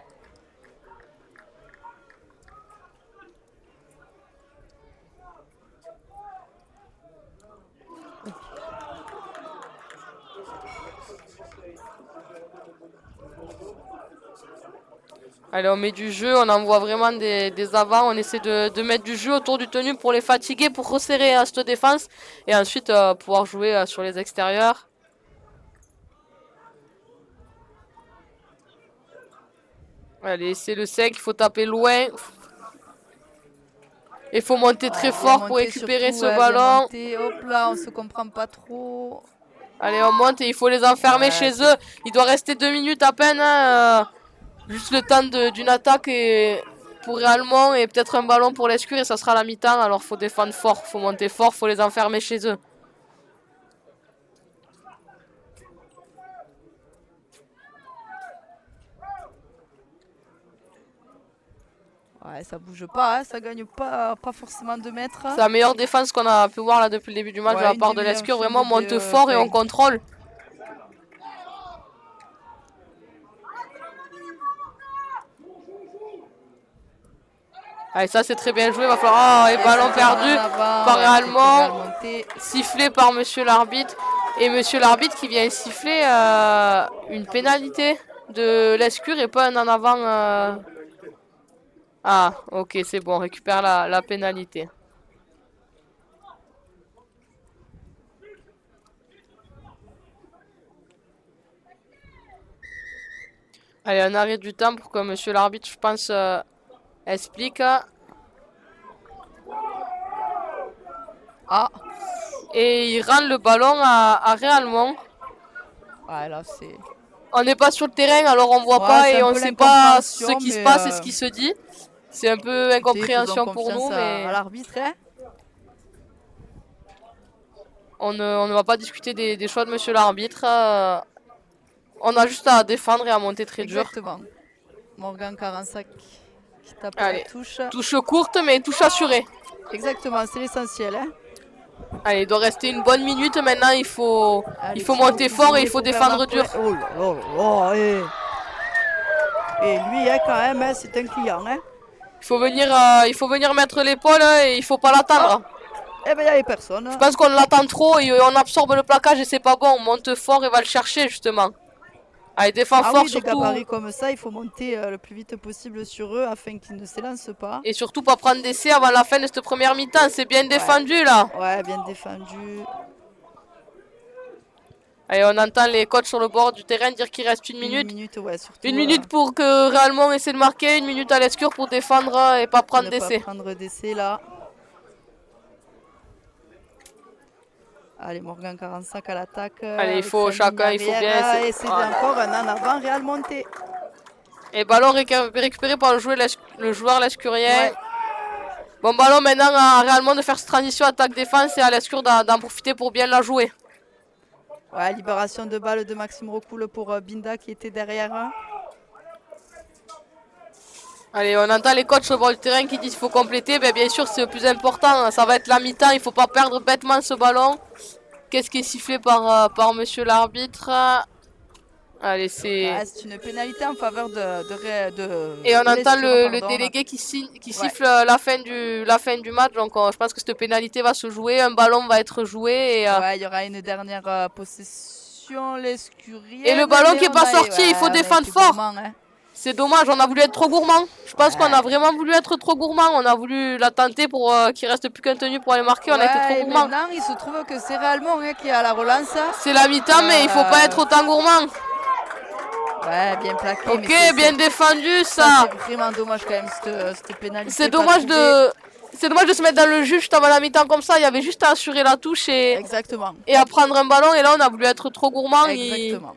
Allez, on met du jeu, on envoie vraiment des avants, on essaie de mettre du jeu autour du tenu pour les fatiguer, pour resserrer cette défense et ensuite pouvoir jouer sur les extérieurs. Allez, c'est le 5, il faut taper loin. Il faut monter très fort pour monter récupérer surtout, ce bien ballon. monter. Hop là, on se comprend pas trop. Allez, on monte et il faut les enfermer chez eux. Il doit rester 2 minutes à peine. Hein, juste le temps d'une attaque pour Réalmont et peut-être un ballon pour l'Escure et ça sera la mi-temps. Alors faut défendre fort, faut monter fort, faut les enfermer chez eux. Ouais, ça bouge pas, hein, ça gagne pas forcément 2 mètres. C'est la meilleure défense qu'on a pu voir là depuis le début du match Ouais, de la une part de demi, l'Escure. un Vraiment, on film de monte fort et on contrôle. Allez, ça c'est très bien joué. Va falloir. Et ballon perdu par Réalmont. Sifflé par monsieur l'arbitre. Et monsieur l'arbitre qui vient siffler une pénalité de l'Escure et pas un en avant. Ah, ok, c'est bon. On récupère la pénalité. Allez, un arrêt du temps pour que monsieur l'arbitre, je pense, explique. Ah. Et il rend le ballon à Réalmont. Ouais, là, c'est... On n'est pas sur le terrain, alors on voit pas et on sait pas ce qui se passe et ce qui se dit. C'est un peu incompréhension pour nous, mais... à l'arbitre, hein. On ne va pas discuter des choix de monsieur l'arbitre. On a juste à défendre et à monter très dur. Exactement. Morgan 45 qui tape Allez. la touche. Touche courte, mais touche assurée. Exactement, c'est l'essentiel. Hein. Allez, il doit rester une bonne minute maintenant. Il faut monter fort et il faut défendre dur. Oh là là là là, et lui, hein, quand même, hein, c'est un client. Hein. Il faut venir mettre l'épaule et il faut pas l'attendre. Eh ben, il n'y avait personne. Je pense qu'on l'attend trop et on absorbe le plaquage et c'est pas bon. On monte fort et va le chercher justement. Allez, défends fort oui, surtout. Des gabarits comme ça, il faut monter le plus vite possible sur eux afin qu'ils ne s'élancent pas. Et surtout pas prendre d'essai avant la fin de cette première mi-temps. C'est bien défendu là. Ouais, bien défendu. Allez, on entend les coachs sur le bord du terrain dire qu'il reste une minute. Une minute, ouais, surtout. Une minute pour que Réalmont essaie de marquer, une minute à l'Escure pour défendre et pas prendre d'essai. Pas prendre d'essai là. Allez, Morgan 45 à l'attaque. Allez, il faut chacun, il faut bien essayer. Et c'est encore un en avant, Réal monté. Et ballon récupéré par le joueur l'escurien. Ouais. Bon ballon maintenant à Réalmont de faire cette transition attaque-défense et à l'Escure d'en profiter pour bien la jouer. Ouais, libération de balle de Maxime Recoule pour Binda qui était derrière. Allez, on entend les coachs au bord du terrain qui disent qu'il faut compléter. Bien sûr, c'est le plus important. Ça va être la mi-temps. Il ne faut pas perdre bêtement ce ballon. Qu'est-ce qui est sifflé par monsieur l'arbitre? Allez, c'est... Ouais, c'est une pénalité en faveur de Et on entend le pardon, délégué qui siffle la fin du match. Donc je pense que cette pénalité va se jouer. Un ballon va être joué. Et, ouais, il y aura une dernière possession. L'Escurienne. Et le ballon qui n'est pas sorti, il faut défendre fort. Gourmand, hein. C'est dommage, on a voulu être trop gourmand. Je pense qu'on a vraiment voulu être trop gourmand. On a voulu la tenter pour qu'il reste plus qu'un tenu pour aller marquer. On a été trop gourmand. Maintenant, il se trouve que c'est Réalmont qui est à la relance. C'est la mi-temps, mais il faut pas être autant gourmand. Ouais, bien plaqué. Ok, bien défendu ça. C'est vraiment dommage quand même cette pénalité. C'est dommage de se mettre dans le jeu juste avant la mi-temps comme ça. Il y avait juste à assurer la touche et à prendre un ballon. Et là, on a voulu être trop gourmand. Exactement.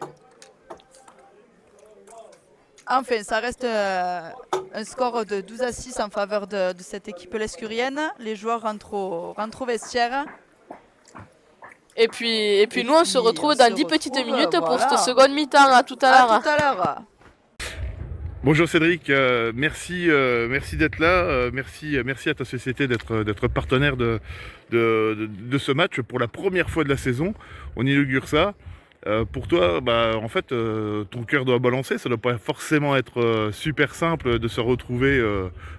Enfin, ça reste un score de 12-6 en faveur de cette équipe lescurienne. Les joueurs rentrent au vestiaire. Et puis nous, on se retrouve dans 10 petites minutes pour voilà. cette seconde mi-temps. À tout à l'heure. À tout à l'heure. Bonjour Cédric, merci d'être là, merci à ta société d'être partenaire de ce match pour la première fois de la saison. On inaugure ça. Pour toi, en fait, ton cœur doit balancer, ça doit pas forcément être super simple de se retrouver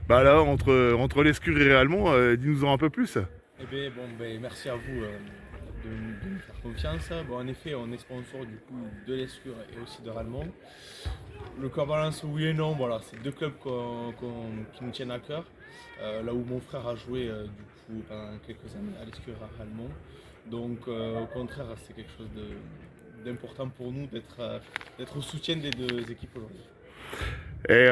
là entre l'Escure et Réalmont. Dis-nous-en un peu plus. Eh bien, merci à vous de nous faire confiance. En effet, on est sponsor du coup de l'Escure et aussi de Réalmont. Le cœur balance, oui et non, voilà, c'est deux clubs qui nous tiennent à cœur. Là où mon frère a joué du coup pendant quelques années à l'Escure et à Réalmont. Donc au contraire, c'est quelque chose d'important pour nous d'être au soutien des deux équipes aujourd'hui. Et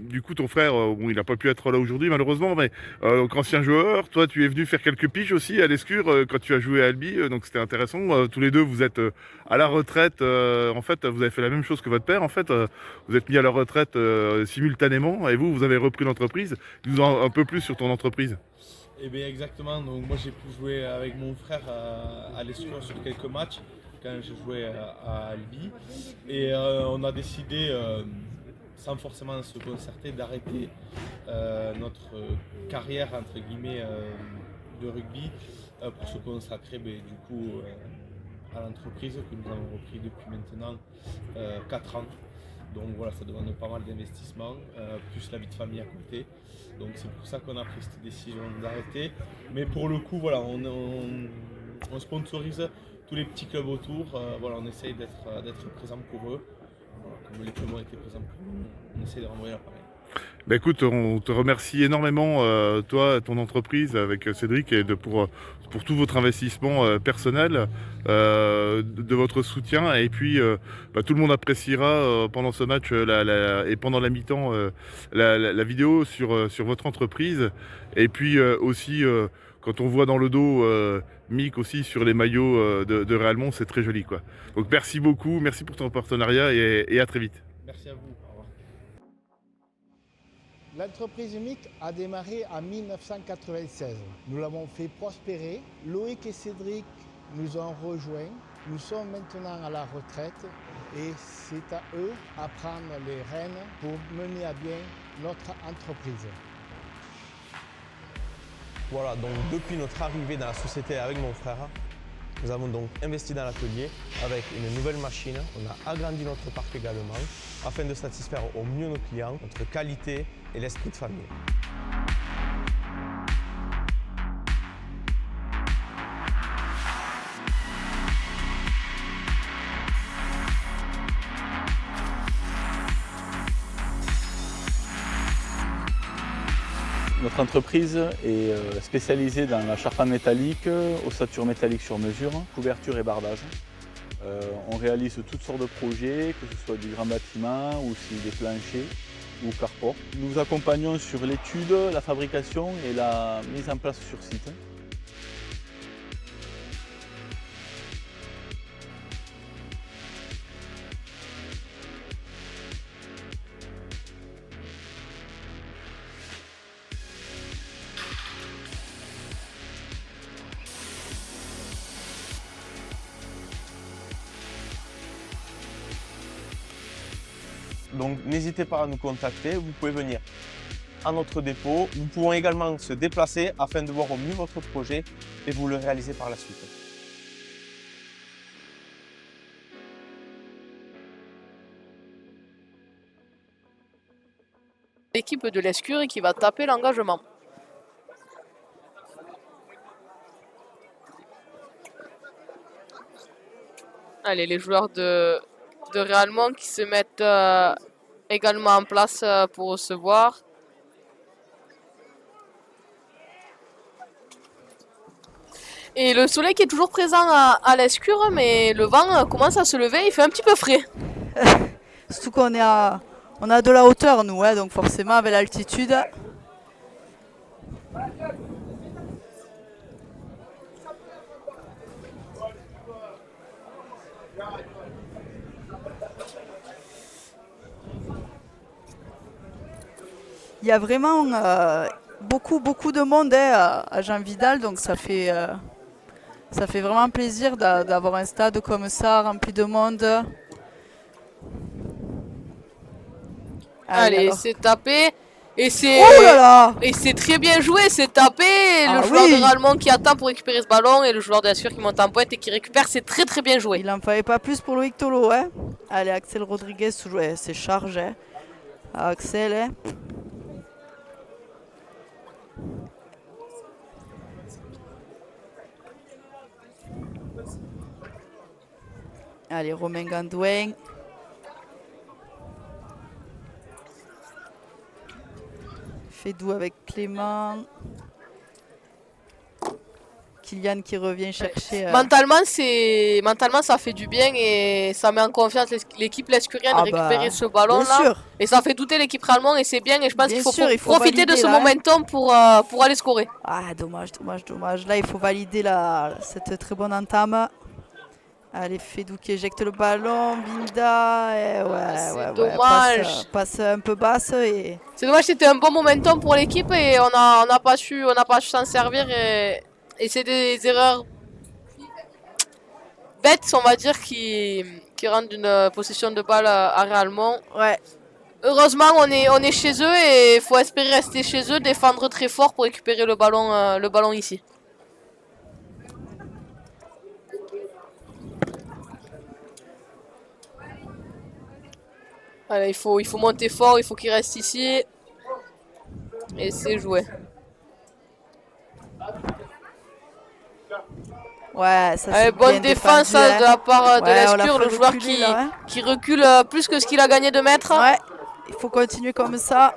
du coup, ton frère, il n'a pas pu être là aujourd'hui malheureusement, mais ancien joueur, toi tu es venu faire quelques piges aussi à l'Escure quand tu as joué à Albi, donc c'était intéressant. Tous les deux, vous êtes à la retraite, en fait, vous avez fait la même chose que votre père, en fait, vous êtes mis à la retraite simultanément, et vous avez repris l'entreprise. Dis-nous un peu plus sur ton entreprise. Eh bien exactement, donc moi j'ai pu jouer avec mon frère à l'Escure sur quelques matchs quand j'ai joué à Albi, et on a décidé sans forcément se concerter, d'arrêter notre carrière entre guillemets de rugby pour se consacrer du coup à l'entreprise que nous avons repris depuis maintenant 4 ans. Donc voilà, ça demande pas mal d'investissement, plus la vie de famille à côté. Donc c'est pour ça qu'on a pris cette décision d'arrêter. Mais pour le coup, voilà, on sponsorise tous les petits clubs autour. Voilà, on essaye d'être présent pour eux. Voilà, comme les clubs ont été présents pour nous, on essaie de renvoyer l'appareil. Écoute, on te remercie énormément, toi, ton entreprise avec Cédric, et pour tout votre investissement personnel, de votre soutien. Et puis, tout le monde appréciera pendant ce match et pendant la mi-temps la vidéo sur votre entreprise. Et puis aussi, quand on voit dans le dos Mick aussi sur les maillots de Réalmont, c'est très joli, quoi. Donc merci beaucoup, merci pour ton partenariat et à très vite. Merci à vous. Au revoir. L'entreprise MIC a démarré en 1996. Nous l'avons fait prospérer. Loïc et Cédric nous ont rejoints. Nous sommes maintenant à la retraite et c'est à eux à prendre les rênes pour mener à bien notre entreprise. Voilà, donc depuis notre arrivée dans la société avec mon frère, nous avons donc investi dans l'atelier avec une nouvelle machine. On a agrandi notre parc également afin de satisfaire au mieux nos clients, notre qualité et l'esprit de famille. Notre entreprise est spécialisée dans la charpente métallique, ossature métallique sur mesure, couverture et bardage. On réalise toutes sortes de projets, que ce soit du grand bâtiment ou aussi des planchers ou carports. Nous vous accompagnons sur l'étude, la fabrication et la mise en place sur site. Donc n'hésitez pas à nous contacter, vous pouvez venir à notre dépôt. Nous pouvons également se déplacer afin de voir au mieux votre projet et vous le réaliser par la suite. L'équipe de l'Escure qui va taper l'engagement. Allez, les joueurs de Réalmont qui se mettent également en place pour recevoir. Et le soleil qui est toujours présent à l'Escure, mais le vent commence à se lever, il fait un petit peu frais. Surtout qu'on on a de la hauteur, nous, donc forcément avec l'altitude. Il y a vraiment beaucoup de monde à Jean Vidal, donc ça fait vraiment plaisir d'avoir un stade comme ça, rempli de monde. Allez, alors. c'est tapé. Et c'est Oh là là! et c'est très bien joué, c'est tapé. Ah Le joueur oui. de Ralmont qui attend pour récupérer ce ballon et le joueur de la Sueur qui monte en pointe et qui récupère, c'est très bien joué. Il n'en fallait pas plus pour Loïc Tolo, hein. Allez, Axel Rodriguez, c'est charge, hein. Axel, hein. Allez, Romain Gandouin. Fédou avec Clément. Kylian qui revient chercher. Mentalement, ça fait du bien et ça met en confiance l'équipe lescurienne de récupérer ce ballon bien là. sûr. Et ça fait douter l'équipe Ralmont et c'est bien. Et je pense Bien qu'il faut, sûr, il faut profiter de valider, ce là, hein. momentum pour aller scorer. Ah, dommage. Là, il faut valider cette très bonne entame. Allez, Fédou qui éjecte le ballon. Binda. C'est dommage. Passe un peu basse. Et... C'est dommage, c'était un bon momentum pour l'équipe et on n'a pas su s'en servir. Et c'est des erreurs bêtes, on va dire, qui rendent une possession de balle à Ralmont. Ouais. Heureusement, on est chez eux et il faut espérer rester chez eux, défendre très fort pour récupérer le ballon ici. Allez, il faut monter fort, il faut qu'il reste ici. Et c'est joué. Ouais, ça Allez, c'est bonne bien défense défendu, hein. de la part de Ouais, on l'a l'Escure, fait le joueur reculer, là, hein. qui recule plus que ce qu'il a gagné de mètres. Ouais, il faut continuer comme ça.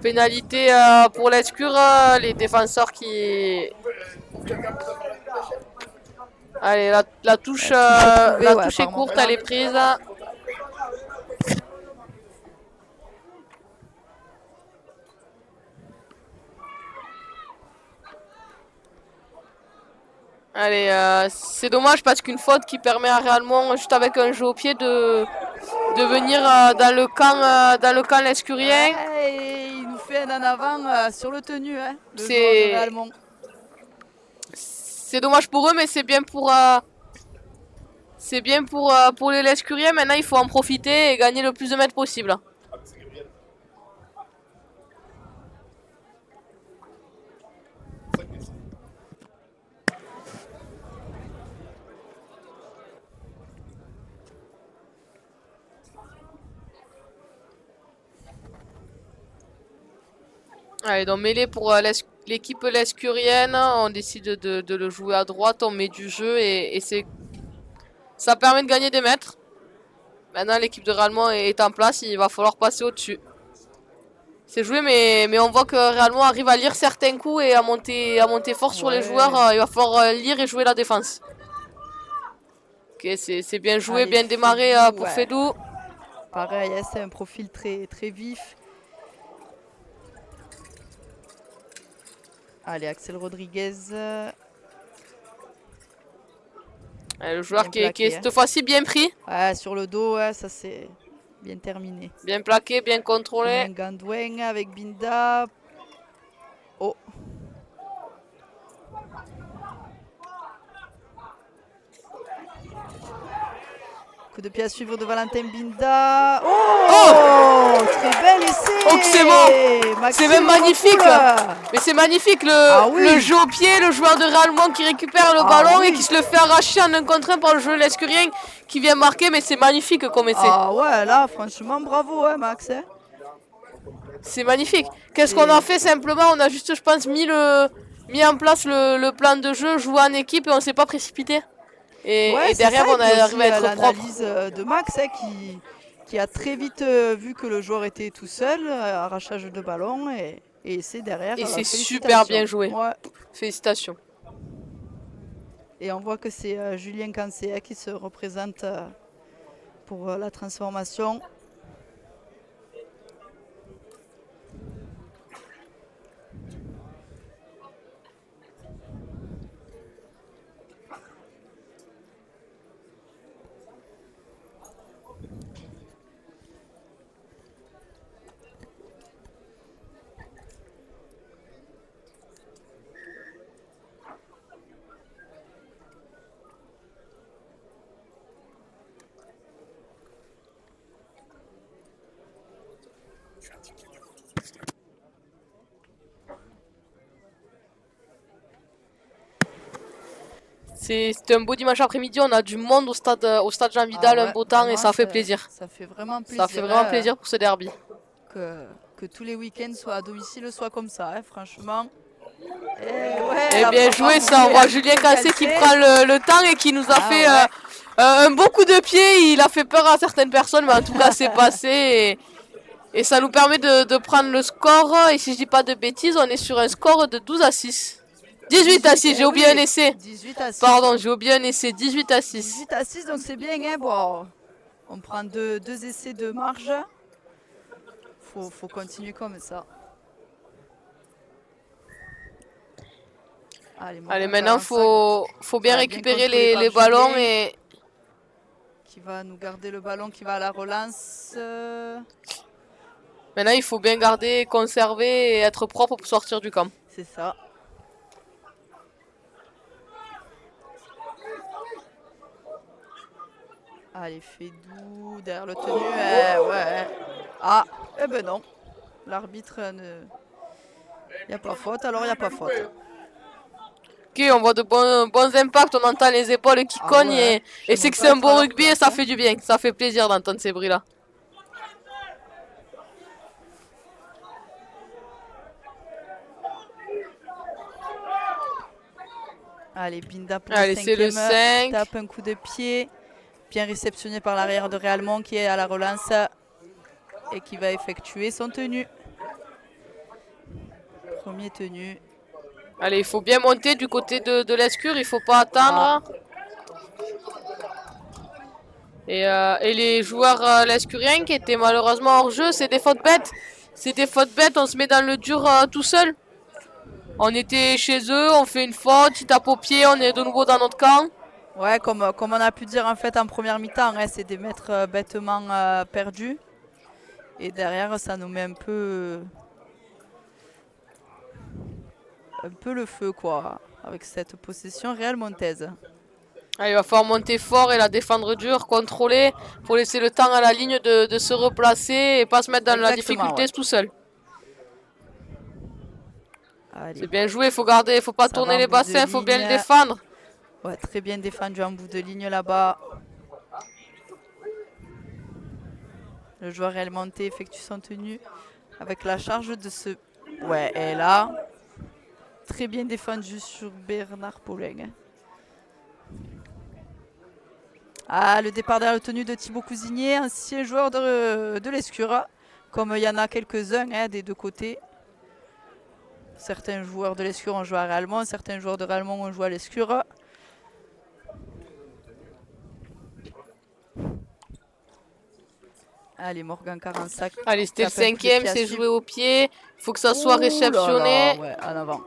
Pénalité pour l'Escure, les défenseurs qui... Allez, la touche, la touche est courte, elle est prise. Allez, c'est dommage parce qu'une faute qui permet à Ralmont, juste avec un jeu au pied, de venir dans le camp lescurien. Ouais, il nous fait un en avant sur le tenu, hein, le joueur de Ralmont. C'est dommage pour eux, mais c'est bien pour les lescuriens. Maintenant, il faut en profiter et gagner le plus de mètres possible. Allez, donc mêlée pour l'équipe lescurienne, on décide de le jouer à droite, on met du jeu et ça permet de gagner des mètres. Maintenant l'équipe de Ralmont est en place, il va falloir passer au-dessus. C'est joué mais on voit que Ralmont arrive à lire certains coups et à monter fort sur les joueurs, il va falloir lire et jouer la défense. Ok, c'est bien joué, Allez, bien démarré Fédou, pour ouais. Fédou. Pareil, hein, c'est un profil très vif. Allez, Axel Rodriguez. Le joueur qui plaqué, est cette fois-ci bien pris. Ouais, sur le dos, ouais, ça c'est bien terminé. Bien plaqué, bien contrôlé. Gandouin avec Binda. Oh. Coup de pied à suivre de Valentin Binda. Oh, très bel essai. Oh, c'est bon. C'est même magnifique. Mais c'est magnifique le jeu au pied, le joueur de Ralmont qui récupère le ballon et qui se le fait arracher en un contre un par le joueur lescurien qui vient marquer. Mais c'est magnifique comme essai. Ah ouais, là franchement bravo hein, Max. Hein. C'est magnifique. Qu'est-ce qu'on a fait simplement? On a juste, je pense, mis en place le plan de jeu, joué en équipe et on s'est pas précipité. Et derrière, on est arrivé à être propre. L'analyse de Max hein, qui a très vite vu que le joueur était tout seul, arrachage de ballon et c'est derrière. Et c'est super bien joué. Ouais. Félicitations. Et on voit que c'est Julien Cancé qui se représente pour la transformation. C'était un beau dimanche après-midi, on a du monde au stade Jean Vidal, un beau temps et vraiment, ça fait plaisir. Ça fait vraiment plaisir. Ça fait vraiment plaisir pour ce derby. Que tous les week-ends soient à domicile, soient comme ça, hein, franchement. Et bien joué ça, on voit Julien Cassé qui prend le temps et qui nous a fait un beau coup de pied. Il a fait peur à certaines personnes, mais en tout cas c'est passé. Et ça nous permet de prendre le score. Et si je dis pas de bêtises, on est sur un score de 12 à 6. 18 à 6, j'ai oublié un essai. 18 à 6. Pardon, j'ai oublié un essai, 18 à 6. 18 à 6, donc c'est bien. Hein, bon, on prend deux essais de marge. Faut continuer comme ça. Allez, maintenant, faut bien récupérer les ballons et... Qui va nous garder le ballon, qui va à la relance. Maintenant, il faut bien garder, conserver et être propre pour sortir du camp. C'est ça. Allez, fait doux derrière le tenu. Ouais. Ah, eh ben non. L'arbitre ne... Il n'y a pas faute, alors il n'y a pas faute. Ok, on voit de bons impacts, on entend les épaules qui cognent et c'est que c'est un beau rugby et ça fait du bien. Ça fait plaisir d'entendre ces bruits-là. Allez, Binda pour Allez, le c'est le 5. Tape un coup de pied. Bien réceptionné par l'arrière de Réalmont qui est à la relance et qui va effectuer son tenu. Premier tenu. Allez, il faut bien monter du côté de l'Escure, il faut pas attendre. Et les joueurs l'escuriens qui étaient malheureusement hors jeu, c'est des fautes bêtes. C'est des fautes bêtes, on se met dans le dur tout seul. On était chez eux, on fait une faute, ils tapent au pied, on est de nouveau dans notre camp. Ouais, comme on a pu dire en fait en première mi-temps, hein, c'est des mètres bêtement perdus. Et derrière, ça nous met un peu le feu, quoi, avec cette possession réalmontaise. Il va falloir monter fort et la défendre dur, contrôler, pour laisser le temps à la ligne de se replacer et pas se mettre dans la difficulté tout seul. C'est bien joué, il faut garder, il faut pas tourner les bassins, il faut bien le défendre. Ouais, très bien défendu en bout de ligne là-bas. Le joueur réalmonté effectue son tenu avec la charge de ce... Ouais, et là, très bien défendu sur Bernard Paulin. Ah, le départ derrière le tenu de Thibaut Cousigné, ancien joueur de l'Escura, comme il y en a quelques-uns hein, des deux côtés. Certains joueurs de l'Escura ont joué à Réalmont, certains joueurs de Réalmont ont joué à l'Escura. Allez, Morgan 45. Allez, c'était le 5e, c'est joué au pied. Il faut que ça soit réceptionné. Ouais, en avant.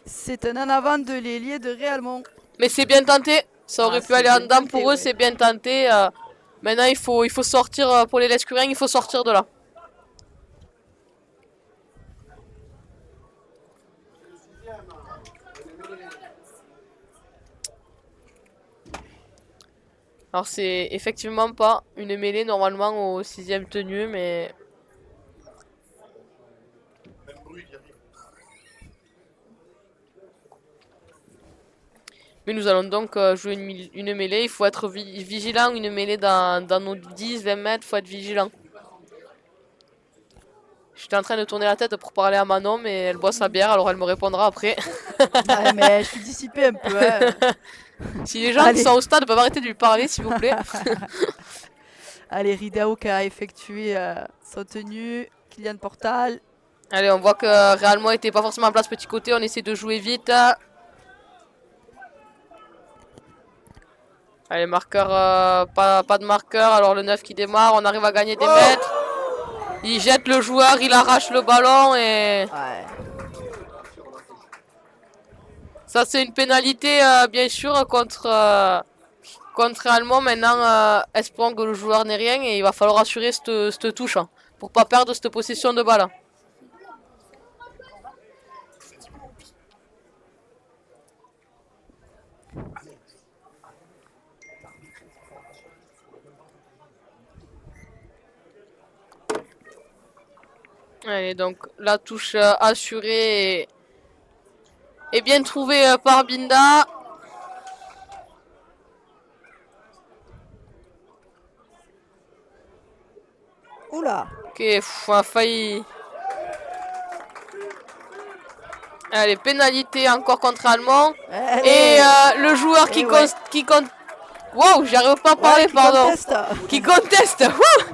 C'est un en avant de l'ailier de Réalmont. Mais c'est bien tenté. Ça aurait pu aller en dedans pour eux, c'est bien tenté. Maintenant, il faut sortir pour les Lescuriens, il faut sortir de là. Alors, c'est effectivement pas une mêlée normalement au 6e tenu, mais... Mais nous allons donc jouer une mêlée. Il faut être vigilant. Une mêlée dans nos 10-20 mètres, il faut être vigilant. J'étais en train de tourner la tête pour parler à Manon, mais elle boit sa bière, alors elle me répondra après. Ouais, mais je suis dissipée un peu. Hein. Si les gens qui sont au stade peuvent arrêter de lui parler, s'il vous plaît. Allez, Ridao qui a effectué son tenue. Kylian Portal. Allez, on voit que Réalmont n'était pas forcément en place petit côté. On essaie de jouer vite. Allez, marqueur, pas de marqueur. Alors le 9 qui démarre, on arrive à gagner des mètres. Il jette le joueur, il arrache le ballon et... Ouais. Ça c'est une pénalité bien sûr contre Réalmont. Maintenant, espérons que le joueur n'est rien et il va falloir assurer cette touche hein, pour pas perdre cette possession de balle. Allez, donc la touche assurée et bien trouvée par Binda. Oula. Ok, on a failli. Allez, pénalité encore contre Allemand. Et le joueur qui compte. Wow, j'arrive pas à parler, pardon. Qui conteste.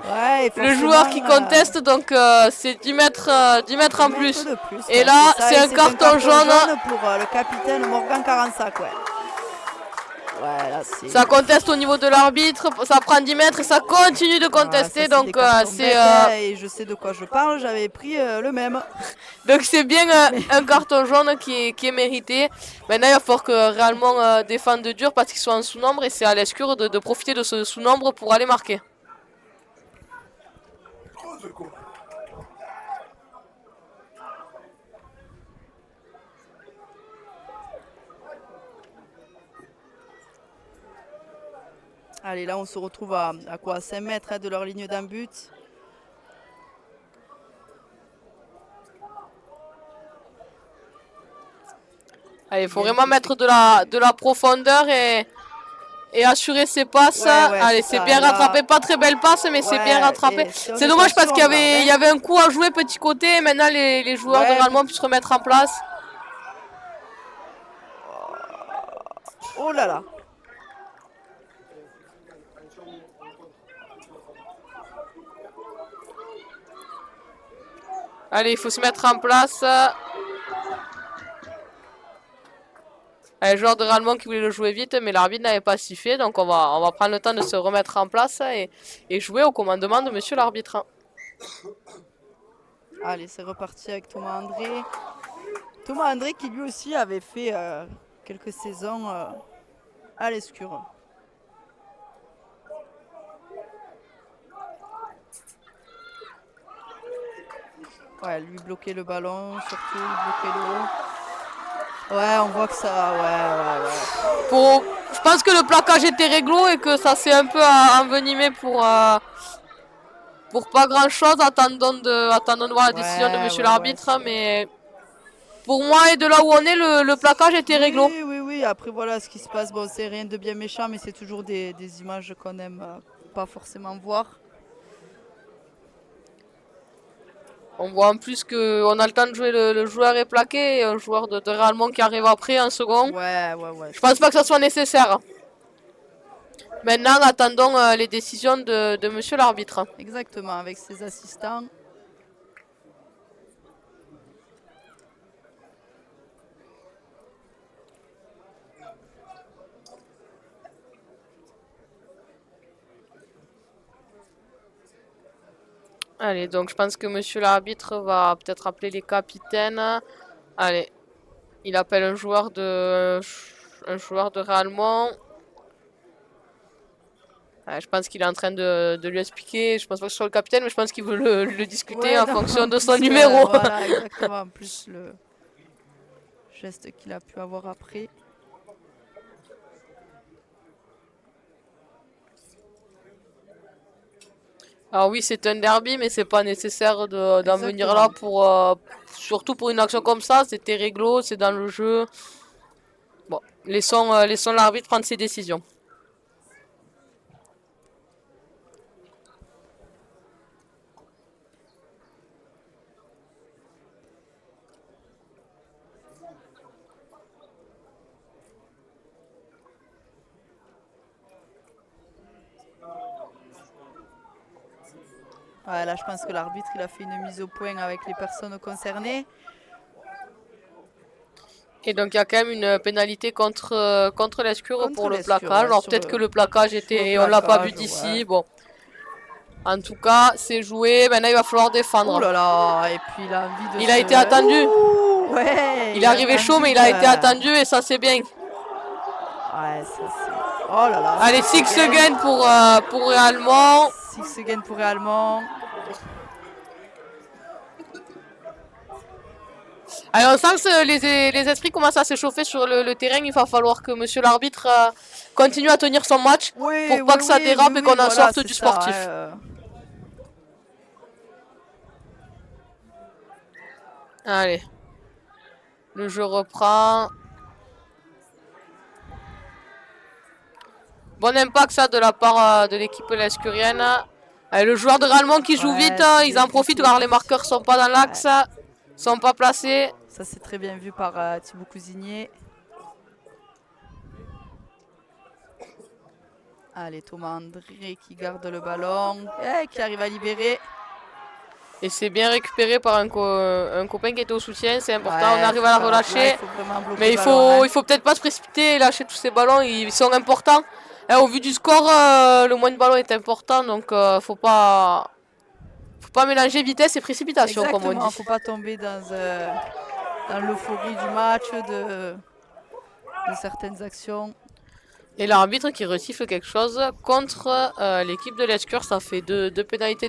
Ouais, le joueur qui conteste, donc c'est 10 mètres en plus. Et là, c'est un carton jaune. Pour le capitaine Morgan Carensac, ouais. Ouais, là, ça conteste au niveau de l'arbitre, ça prend 10 mètres et ça continue de contester, donc c'est... Et je sais de quoi je parle, j'avais pris le même. Donc c'est bien un carton jaune qui est mérité. Maintenant il va falloir que réellement défendre dur parce qu'ils sont en sous-nombre et c'est à l'Escure de profiter de ce sous-nombre pour aller marquer. Allez, là on se retrouve à quoi, 5 mètres de leur ligne d'un but. Allez, il faut vraiment mettre de la profondeur et assurer ses passes. Allez, c'est bien rattrapé, pas très belle passe, mais c'est bien rattrapé. C'est dommage parce qu'il y avait un coup à jouer petit côté et maintenant les joueurs de Rallemont puissent se remettre en place. Oh là là. Allez, il faut se mettre en place. Allez, joueur de Rallemont qui voulait le jouer vite, mais l'arbitre n'avait pas sifflé. Donc on va prendre le temps de se remettre en place et jouer au commandement de monsieur l'arbitre. Allez, c'est reparti avec Thomas André. Thomas André qui lui aussi avait fait quelques saisons à l'Escure. Ouais, lui bloquer le ballon, surtout bloquer le haut. Ouais, on voit que ça... Ouais. Je pense que le plaquage était réglo et que ça s'est un peu envenimé pour pas grand chose. Attendons de voir la décision de monsieur l'arbitre, mais pour moi et de là où on est, le plaquage était réglo. Oui, après voilà ce qui se passe, bon c'est rien de bien méchant, mais c'est toujours des images qu'on aime pas forcément voir. On voit en plus qu'on a le temps de jouer le joueur est plaqué et un joueur de Rallemont qui arrive après en second. Ouais. Je pense pas que ça soit nécessaire. Maintenant, attendons les décisions de monsieur l'arbitre. Exactement, avec ses assistants. Allez, donc je pense que monsieur l'arbitre va peut-être appeler les capitaines. Allez, il appelle un joueur de Rallemont. Je pense qu'il est en train de lui expliquer. Je pense pas que ce soit le capitaine, mais je pense qu'il veut le discuter en fonction de son numéro. Voilà, exactement. En plus, le geste qu'il a pu avoir après. Alors oui, c'est un derby, mais c'est pas nécessaire d'en venir là pour surtout pour une action comme ça. C'était réglo, c'est dans le jeu. Bon, laissons l'arbitre prendre ses décisions. Ouais, là, je pense que l'arbitre il a fait une mise au point avec les personnes concernées. Et donc il y a quand même une pénalité contre l'Escure pour le plaquage. Alors peut-être que le plaquage était, on l'a pas vu d'ici. Ouais. Bon, en tout cas c'est joué. Maintenant il va falloir défendre. Oh là là, et puis il a envie de. Il a été attendu. Ouais. Il est arrivé chaud, mais il a été attendu et ça c'est bien. Ouais, ça c'est. Oh là là. Allez, 6 secondes pour Rallemont. 6 secondes pour Rallemont. Alors on sent que les esprits commencent à s'échauffer sur le terrain. Il va falloir que monsieur l'arbitre continue à tenir son match pour pas que ça dérape et qu'on en sorte du sportif. Allez. Le jeu reprend. Bon impact ça de la part de l'équipe lescurienne. Allez, le joueur de Ralmont qui joue Ouais, vite, c'est ils bien en profitent joué. car les marqueurs sont pas dans l'axe, sont pas placés. Ça, c'est très bien vu par Thibaut Cousigné. Allez, Thomas André qui garde le ballon. Qui arrive à libérer. Et c'est bien récupéré par un copain qui était au soutien, c'est important, Ouais, on arrive faut à la faire- relâcher. là, il faut vraiment bloquer Mais le ballon, hein. il faut peut-être pas se précipiter et lâcher tous ces ballons, ils sont importants. Et au vu du score, le moins de ballons est important, donc faut pas mélanger vitesse et précipitation, comme on Exactement, dit. faut pas tomber dans l'euphorie du match, de certaines actions. Et l'arbitre qui resiffle quelque chose contre l'équipe de l'Escure, ça fait deux pénalités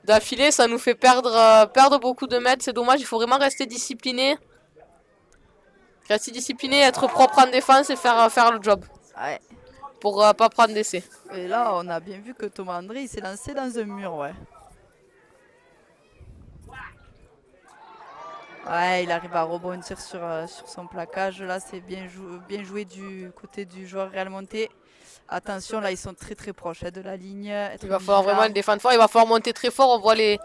d'affilée, ça nous fait perdre beaucoup de mètres, c'est dommage, il faut vraiment rester discipliné. Rester discipliné, être propre en défense et faire le job. Ouais. Pour pas prendre d'essai. Et là, on a bien vu que Thomas André, il s'est lancé dans un mur, ouais. Ouais, il arrive à rebondir sur son plaquage. Là, c'est bien joué du côté du joueur Real Monté. Attention, là, ils sont très très proches de la ligne. Il va falloir vraiment le défendre fort. Il va falloir monter très fort. On voit les...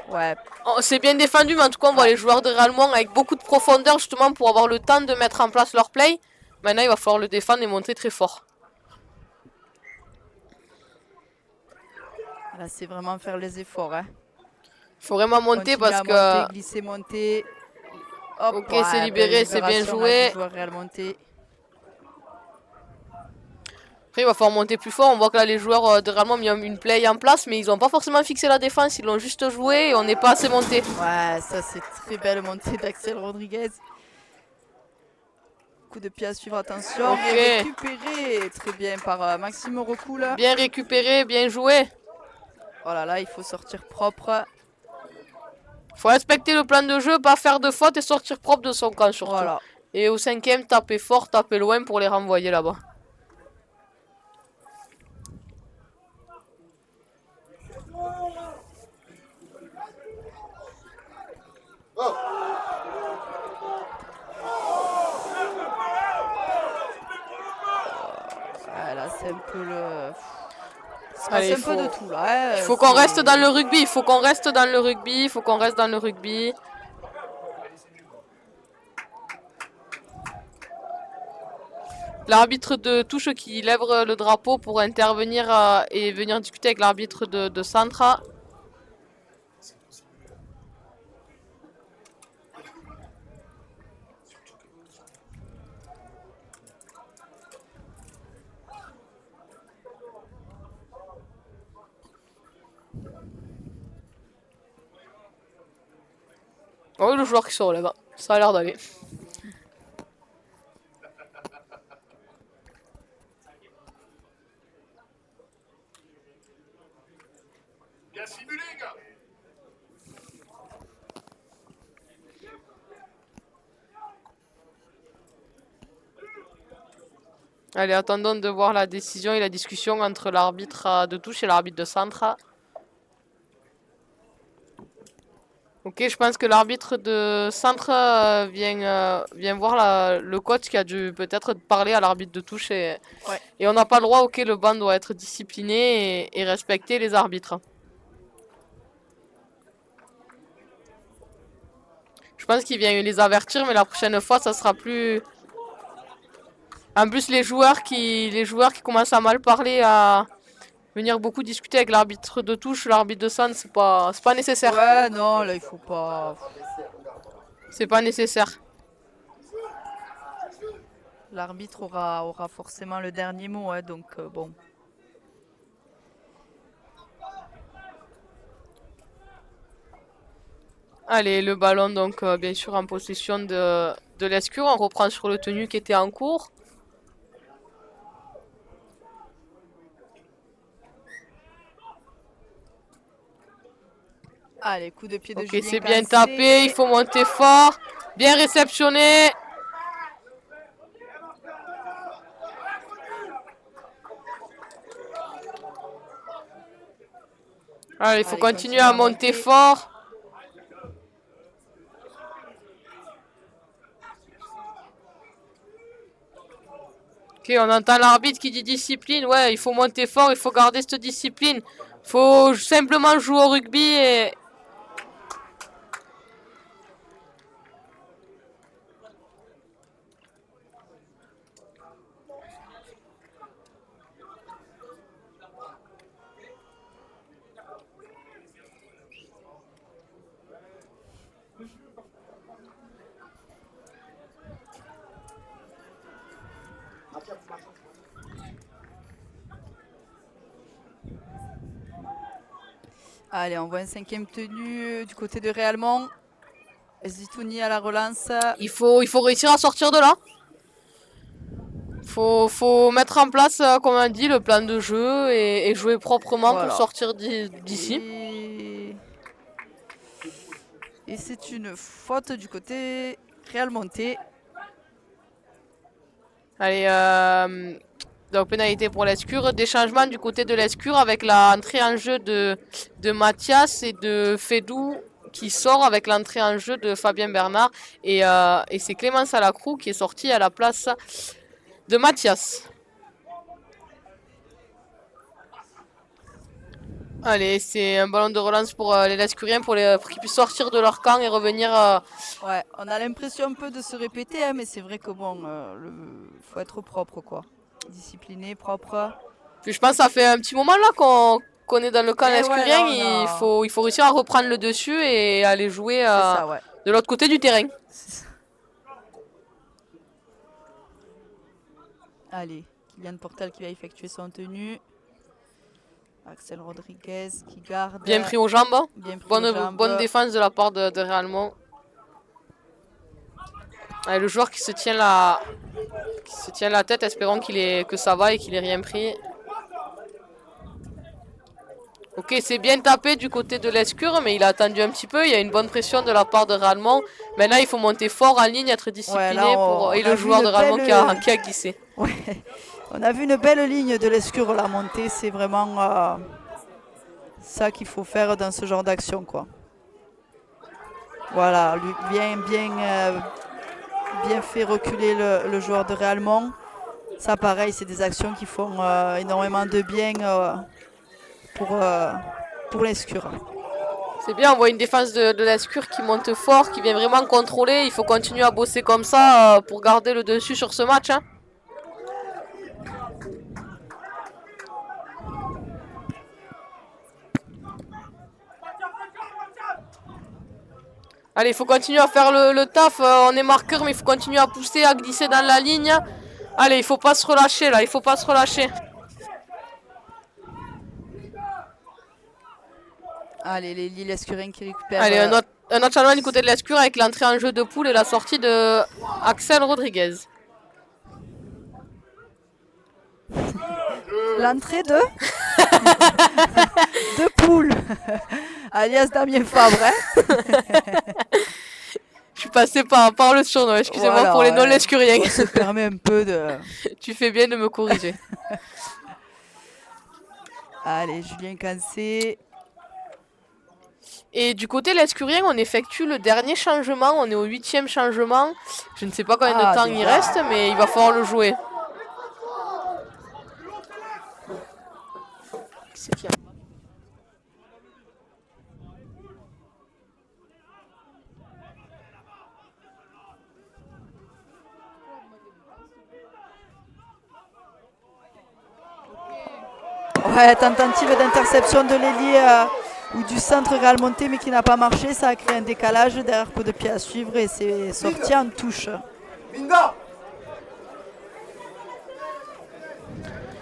Ouais. Oh, c'est bien défendu, mais en tout cas, on voit les joueurs de Ralmont avec beaucoup de profondeur, justement, pour avoir le temps de mettre en place leur play. Maintenant, il va falloir le défendre et monter très fort. Là, c'est vraiment faire les efforts, hein. Il faut vraiment monter parce que... monter, glisser, monter. Hop, ok, ouais, c'est libéré, c'est bien joué. Real Monté. Après, il va falloir monter plus fort. On voit que là, les joueurs de Ralmont ont mis une play en place, mais ils n'ont pas forcément fixé la défense. Ils l'ont juste joué et on n'est pas assez monté. Ouais, ça, c'est très belle montée d'Axel Rodriguez. Coup de pied à suivre, attention. Ok. Et récupéré très bien par Maxime Recoul. Bien récupéré, bien joué. Oh là là, il faut sortir propre. Faut respecter le plan de jeu, pas faire de faute et sortir propre de son camp surtout. Voilà. Et au cinquième, taper fort, taper loin pour les renvoyer là-bas. Ouais, là, c'est un peu le... Allez, c'est un peu de tout là. Hein. Il faut qu'on reste dans le rugby, il faut qu'on reste dans le rugby, il faut qu'on reste dans le rugby. L'arbitre de touche qui lève le drapeau pour intervenir et venir discuter avec l'arbitre de centre. Oh, le joueur qui se relève, ça a l'air d'aller. Bien simulé, gars. Allez, attendons de voir la décision et la discussion entre l'arbitre de touche et l'arbitre de centre. Ok, je pense que l'arbitre de centre vient voir le coach qui a dû peut-être parler à l'arbitre de touche. Et on n'a pas le droit, ok, le banc doit être discipliné et respecter les arbitres. Je pense qu'il vient les avertir, mais la prochaine fois, ça sera plus... En plus, les joueurs qui commencent à mal parler, à venir beaucoup discuter avec l'arbitre de touche, l'arbitre de centre, c'est pas nécessaire. Ouais, non, là, il faut pas... C'est pas nécessaire. L'arbitre aura forcément le dernier mot, hein, donc bon. Allez, le ballon, donc, bien sûr, en possession de l'Escure. On reprend sur le tenu qui était en cours. Allez, coup de pied de Ok, Julien c'est bien Cancé. tapé, il faut monter fort. Bien réceptionné. Allez, il faut continuer à monter fort. Ok, on entend l'arbitre qui dit discipline. Ouais, il faut monter fort, il faut garder cette discipline. Il faut simplement jouer au rugby et... Allez, on voit un 5e tenu du côté de Réalmont. Zitouni à la relance. Il faut réussir à sortir de là. Faut mettre en place, comme on dit, le plan de jeu et jouer proprement Voilà. pour sortir d'ici. Et c'est une faute du côté Réalmontais. Allez, donc pénalité pour l'Escure. Des changements du côté de l'Escure avec l'entrée en jeu de Mathias et de Fédou qui sort avec l'entrée en jeu de Fabien Bernard. Et c'est Clément Salacrou qui est sorti à la place de Mathias. Allez, c'est un ballon de relance pour les Lescuriens pour qu'ils puissent sortir de leur camp et revenir. Ouais, on a l'impression un peu de se répéter, hein, mais c'est vrai que bon, faut être propre, quoi. Discipliné, propre. Puis je pense que ça fait un petit moment là qu'on est dans le camp Lescurien. Ouais, il faut réussir à reprendre le dessus et aller jouer ça, ouais. de l'autre côté du terrain. Allez, Kylian Portal qui va effectuer son tenue. Axel Rodriguez qui garde. Bien pris aux jambes. Bien pris aux jambes. Bonne défense de la part de Réalmont. Allez, le joueur qui se tient la tête, espérons que ça va et qu'il ait rien pris. Ok, c'est bien tapé du côté de l'Escure, mais il a attendu un petit peu. Il y a une bonne pression de la part de Réalmont. Maintenant, il faut monter fort en ligne, être discipliné. Ouais, et le joueur de Réalmont qui a glissé. Ouais. On a vu une belle ligne de l'Escure la montée. C'est vraiment ça qu'il faut faire dans ce genre d'action, quoi. Voilà, lui, bien fait reculer le joueur de Réalmont. Ça, pareil, c'est des actions qui font énormément de bien pour l'Escure. C'est bien, on voit une défense de l'Escure qui monte fort, qui vient vraiment contrôler. Il faut continuer à bosser comme ça pour garder le dessus sur ce match. Hein. Allez, il faut continuer à faire le taf. On est marqueur, mais il faut continuer à pousser, à glisser dans la ligne. Allez, il faut pas se relâcher là, il faut pas se relâcher. Allez, les Lescuriens qui récupèrent. Allez, un autre changement du côté de l'Escure avec l'entrée en jeu de Poule et la sortie de Axel Rodriguez. L'entrée de Poule, alias Damien Fabre. Hein. Je suis passé par le surnom, excusez-moi voilà, pour les non-lescuriens. Ça se permet un peu de... Tu fais bien de me corriger. Allez, Julien Cancé. Et du côté lescurien, on effectue le dernier changement. On est au 8e changement. Je ne sais pas combien de temps il reste, mais il va falloir le jouer. C'est qui a... Ouais, tentative d'interception de l'ailier ou du centre réalmontais, mais qui n'a pas marché. Ça a créé un décalage derrière coup de pied à suivre et c'est sorti en touche.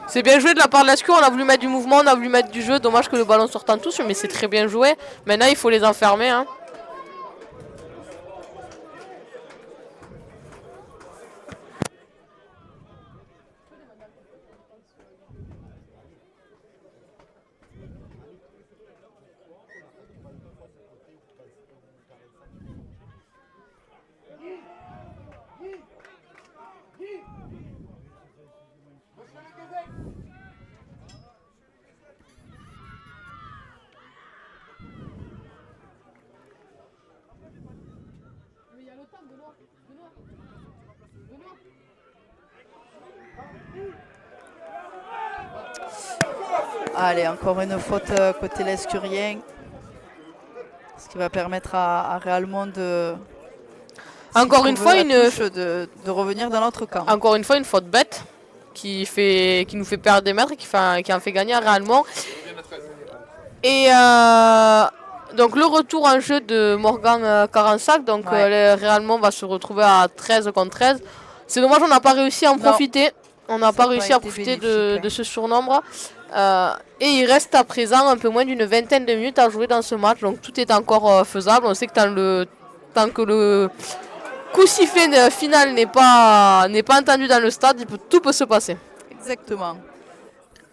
C'est bien joué de la part de l'Escure, on a voulu mettre du mouvement, on a voulu mettre du jeu. Dommage que le ballon sorte en touche, mais c'est très bien joué. Maintenant, il faut les enfermer. Hein. Allez, encore une faute côté l'escurien. Ce qui va permettre à Réalmont de... Encore une fois, de revenir dans notre camp. Encore une fois, une faute bête qui nous fait perdre des mètres et qui en fait gagner à Réalmont. Et donc le retour en jeu de Morgan Carensac, donc Réalmont va se retrouver à 13 contre 13. C'est dommage, on n'a pas réussi à en profiter. On n'a pas réussi à profiter de ce surnombre. Et il reste à présent un peu moins d'une vingtaine de minutes à jouer dans ce match. Donc tout est encore faisable. On sait que tant que le coup sifflet final n'est pas entendu dans le stade, tout peut se passer. Exactement.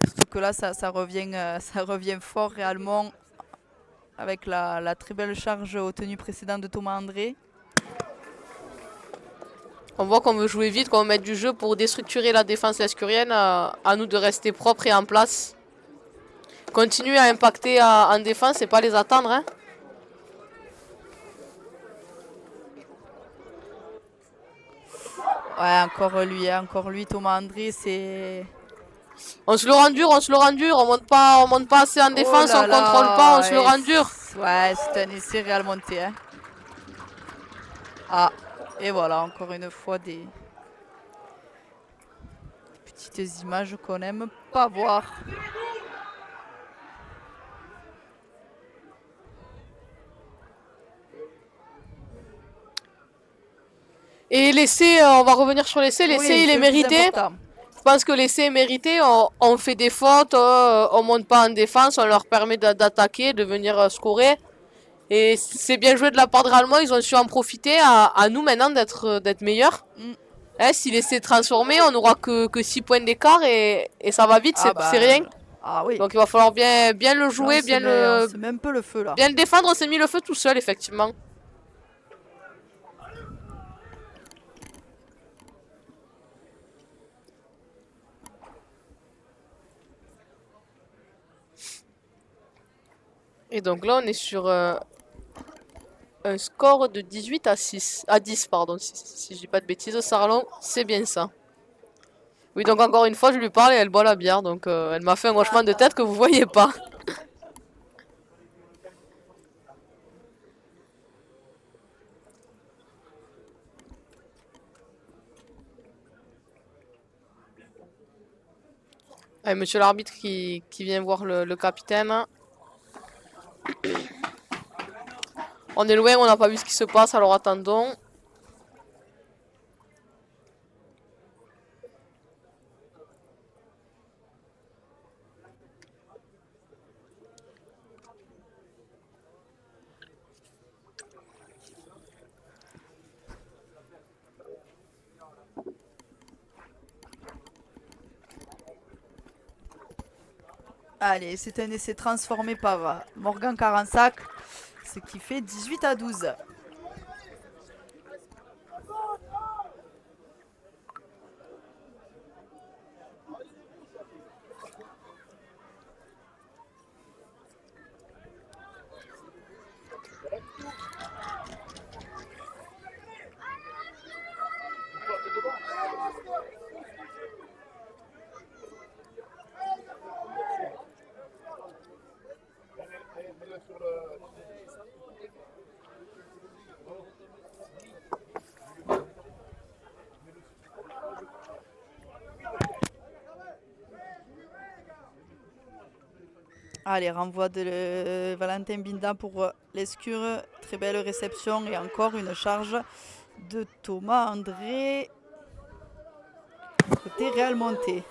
Sauf que là, ça revient fort réellement avec la très belle charge aux tenues précédentes de Thomas André. On voit qu'on veut jouer vite, qu'on veut mettre du jeu pour déstructurer la défense lescurienne. À nous de rester propres et en place. Continuer à impacter en défense et pas les attendre. Hein. Ouais, encore lui, Thomas André, c'est... On se le rend dur, on monte pas assez en défense, on contrôle pas, on se le rend dur. Ouais, c'est un essai réel monté. Hein. Ah, et voilà, encore une fois des petites images qu'on n'aime pas voir. Et l'essai, on va revenir sur l'essai, il est mérité. Je pense que l'essai est mérité, on fait des fautes, on monte pas en défense, on leur permet d'attaquer, de venir scorer. Et c'est bien joué de la part de Réalmont, ils ont su en profiter, à nous maintenant d'être meilleurs. Hein, si l'essai est transformé, on n'aura que 6 points d'écart et ça va vite, c'est rien. Ah oui. Donc il va falloir bien le jouer, on se met un peu le feu là. Bien le défendre, on s'est mis le feu tout seul effectivement. Et donc là, on est sur un score de 18 à 10, pardon, si je dis pas de bêtises. Sarlon, c'est bien ça. Oui, donc encore une fois, je lui parle et elle boit la bière. Donc elle m'a fait un hochement de tête que vous voyez pas. Allez, monsieur l'arbitre qui vient voir le capitaine. On est loin, on n'a pas vu ce qui se passe, alors attendons. Allez, c'est un essai transformé par Morgan Carensac, ce qui fait 18 à 12. Allez, renvoi de Valentin Binda pour l'Escure. Très belle réception et encore une charge de Thomas André. Côté Réal Monté.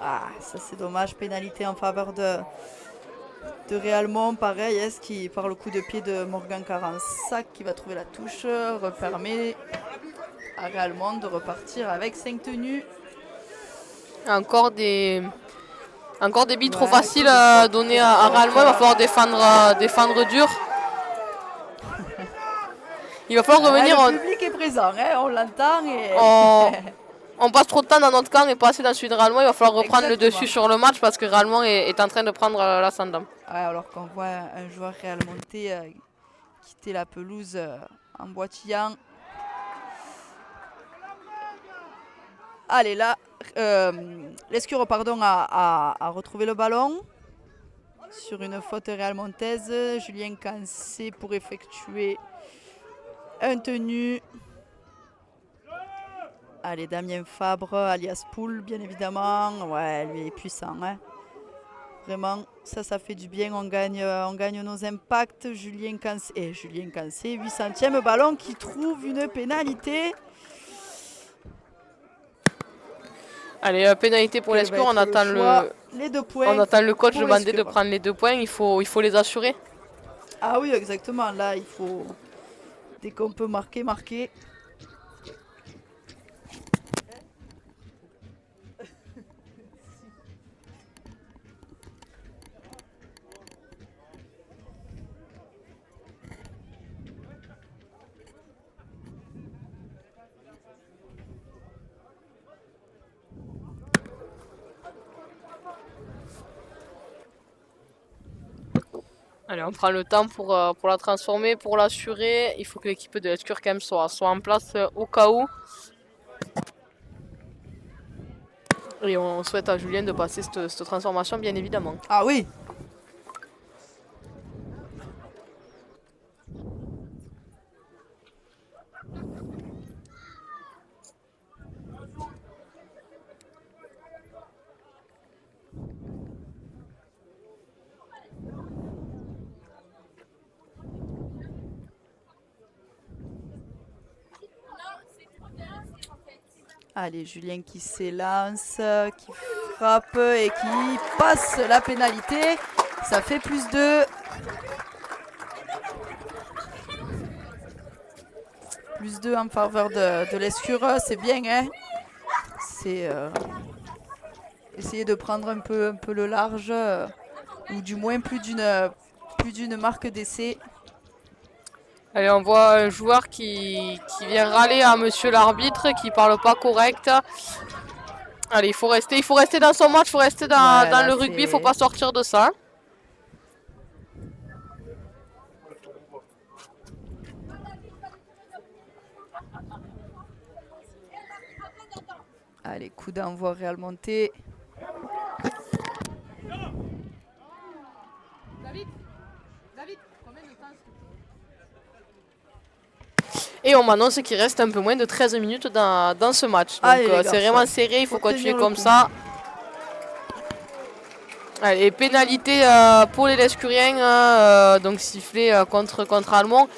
Ah, ça c'est dommage, pénalité en faveur de Réalmont, pareil, est-ce qui par le coup de pied de Morgan Carensac qui va trouver la touche, permet à Réalmont de repartir avec 5 tenues. Encore des billes trop faciles à donner à Réalmont, il va falloir défendre dur. Il va falloir revenir. Le public est présent, hein, on l'entend. Et... On passe trop de temps dans notre camp et pas assez dans celui de Rallemont. Il va falloir reprendre Exactement. le dessus sur le match parce que Rallemont est en train de prendre l'ascendant. Ouais, alors qu'on voit un joueur réalmonté quitter la pelouse en boitillant. Allez, là, l'Escure a retrouvé le ballon sur une faute réalmontaise. Julien Cancé pour effectuer un tenu. Allez, Damien Fabre, alias Poul, bien évidemment. Ouais, lui est puissant. Hein. Vraiment, ça fait du bien. On gagne nos impacts. Julien Cancé, 800e ballon qui trouve une pénalité. Allez, pénalité pour l'Escure. On attend les 2 points. On attend le coach demander de prendre les 2 points. Il faut les assurer. Ah oui, exactement. Là, il faut, dès qu'on peut marquer. Allez, on prend le temps pour la transformer, pour l'assurer. Il faut que l'équipe de l'Escure quand même soit en place au cas où. Et on souhaite à Julien de passer cette transformation, bien évidemment. Ah oui. Allez, Julien qui s'élance, qui frappe et qui passe la pénalité. Ça fait +2. +2 en faveur de l'Escure, c'est bien, hein. C'est essayer de prendre un peu le large, ou du moins plus d'une marque d'essai. Allez, on voit un joueur qui vient râler à monsieur l'arbitre, qui parle pas correct. Allez, il faut rester dans son match, il faut rester dans le rugby, il faut pas sortir de ça. Allez, coup d'envoi réalmonté. Et on m'annonce qu'il reste un peu moins de 13 minutes dans ce match. Donc c'est vraiment serré, il faut continuer comme ça. Allez, pénalité pour les Lescuriens, donc sifflé contre Allemand.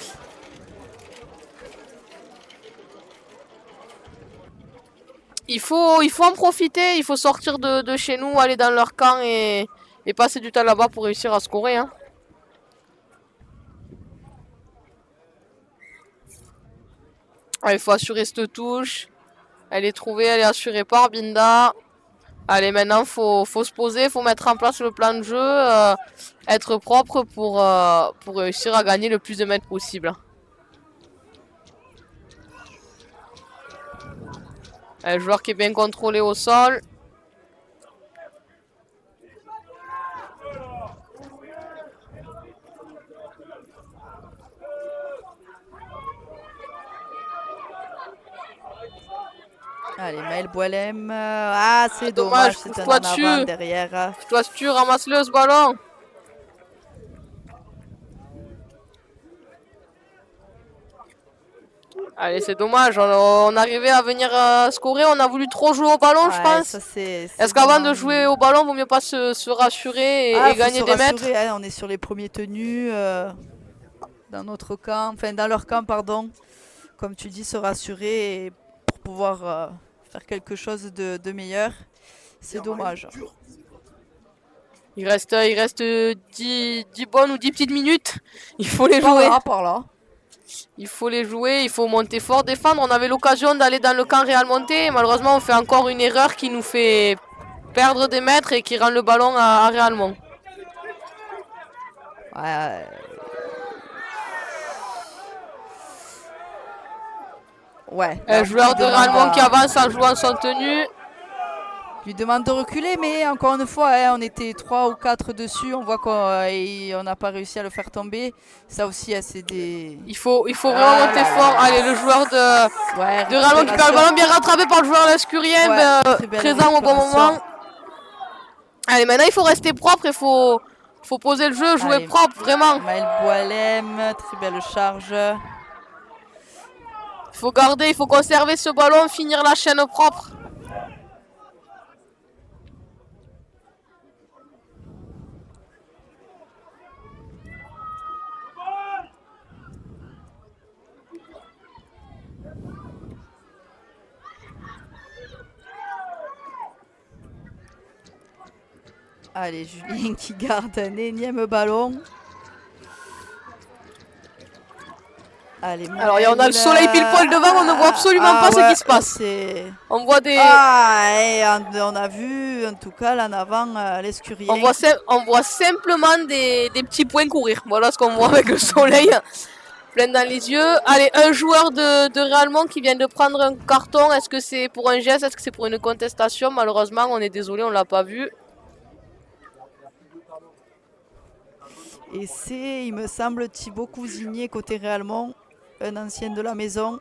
Il faut en profiter, il faut sortir de chez nous, aller dans leur camp et passer du temps là-bas pour réussir à scorer. Hein. Il faut assurer cette touche. Elle est trouvée, elle est assurée par Binda. Allez, maintenant, faut se poser, faut mettre en place le plan de jeu, être propre pour réussir à gagner le plus de mètres possible. Un joueur qui est bien contrôlé au sol. Allez, Maël Boilem. Ah, c'est dommage, c'est un en avant derrière. Toi, tu ramasse-le ce ballon. Allez, c'est dommage. On arrivait à venir scorer. On a voulu trop jouer au ballon, je pense. Est-ce qu'avant de jouer au ballon, il vaut mieux pas se rassurer et gagner des mètres? Hein, on est sur les premiers tenus dans notre camp, enfin dans leur camp, pardon. Comme tu dis, se rassurer et pour pouvoir faire quelque chose de meilleur. C'est dommage. Il reste 10 bonnes ou 10 petites minutes. Il faut les jouer. Par là. Il faut les jouer, il faut monter fort, défendre. On avait l'occasion d'aller dans le camp réalmonté. Malheureusement, on fait encore une erreur qui nous fait perdre des mètres et qui rend le ballon à Réalmont. Ouais. Un joueur de demande Réalmont à- qui avance en jouant son tenue. lui demande de reculer, mais encore une fois, hein, on était 3 ou 4 dessus. On voit qu'on n'a pas réussi à le faire tomber. Ça aussi, hein, c'est des. Il faut vraiment monter fort. Allez, le joueur Ouais, de Réalmont qui perd le ballon, bien rattrapé par le joueur lescurien, Ouais, très belle présent au bon récupération. moment. Allez, maintenant il faut rester propre, il faut poser le jeu, jouer Allez. propre, vraiment. Maël Boilem, très belle charge. Il faut garder, il faut conserver ce ballon, finir la chaîne propre. Allez, Julien qui garde un énième ballon. Allez, Alors, on a le soleil pile poil devant, on ne voit absolument pas ce qui se passe. On voit des... et on a vu, en tout cas, là en avant, l'escurien. On voit simplement des petits points courir. Voilà ce qu'on voit avec le soleil plein dans les yeux. Allez, un joueur de Réalmont qui vient de prendre un carton. Est-ce que c'est pour un geste? Est-ce que c'est pour une contestation? Malheureusement, on est désolé, on ne l'a pas vu. Et c'est, il me semble, Thibaut Cousinier côté Réalmont, un ancien de la maison.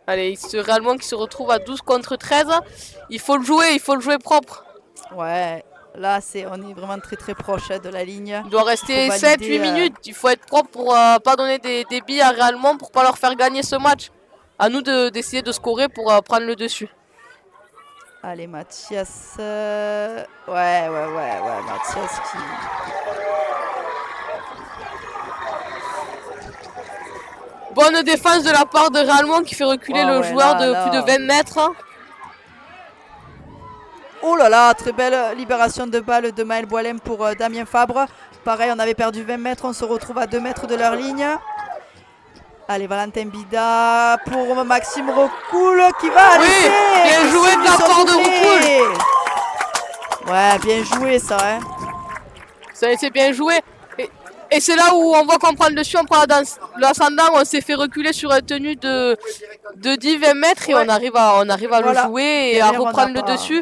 Allez, ce Réalmont qui se retrouve à 12 contre 13. Il faut le jouer propre. Ouais, là on est vraiment très très proche de la ligne. Il doit rester Il faut valider, 7-8 minutes. Il faut être propre pour pas donner des billes à Réalmont pour pas leur faire gagner ce match. À nous d'essayer de scorer pour prendre le dessus. Allez, Mathias. Ouais, Mathias qui. Bonne défense de la part de Réalmont qui fait reculer le joueur de plus de 20 mètres. Oh là là, très belle libération de balle de Maël Boilem pour Damien Fabre. Pareil, on avait perdu 20 mètres, on se retrouve à 2 mètres de leur ligne. Allez, Valentin Bida pour Maxime Recoul qui va laisser. Bien joué de la part de Recoul. Ouais, bien joué ça. Hein. Ça a été bien joué. Et c'est là où on voit qu'on prend le dessus, on prend l'ascendant, on s'est fait reculer sur une tenue de 10-20 mètres et on arrive à le jouer et à reprendre le dessus.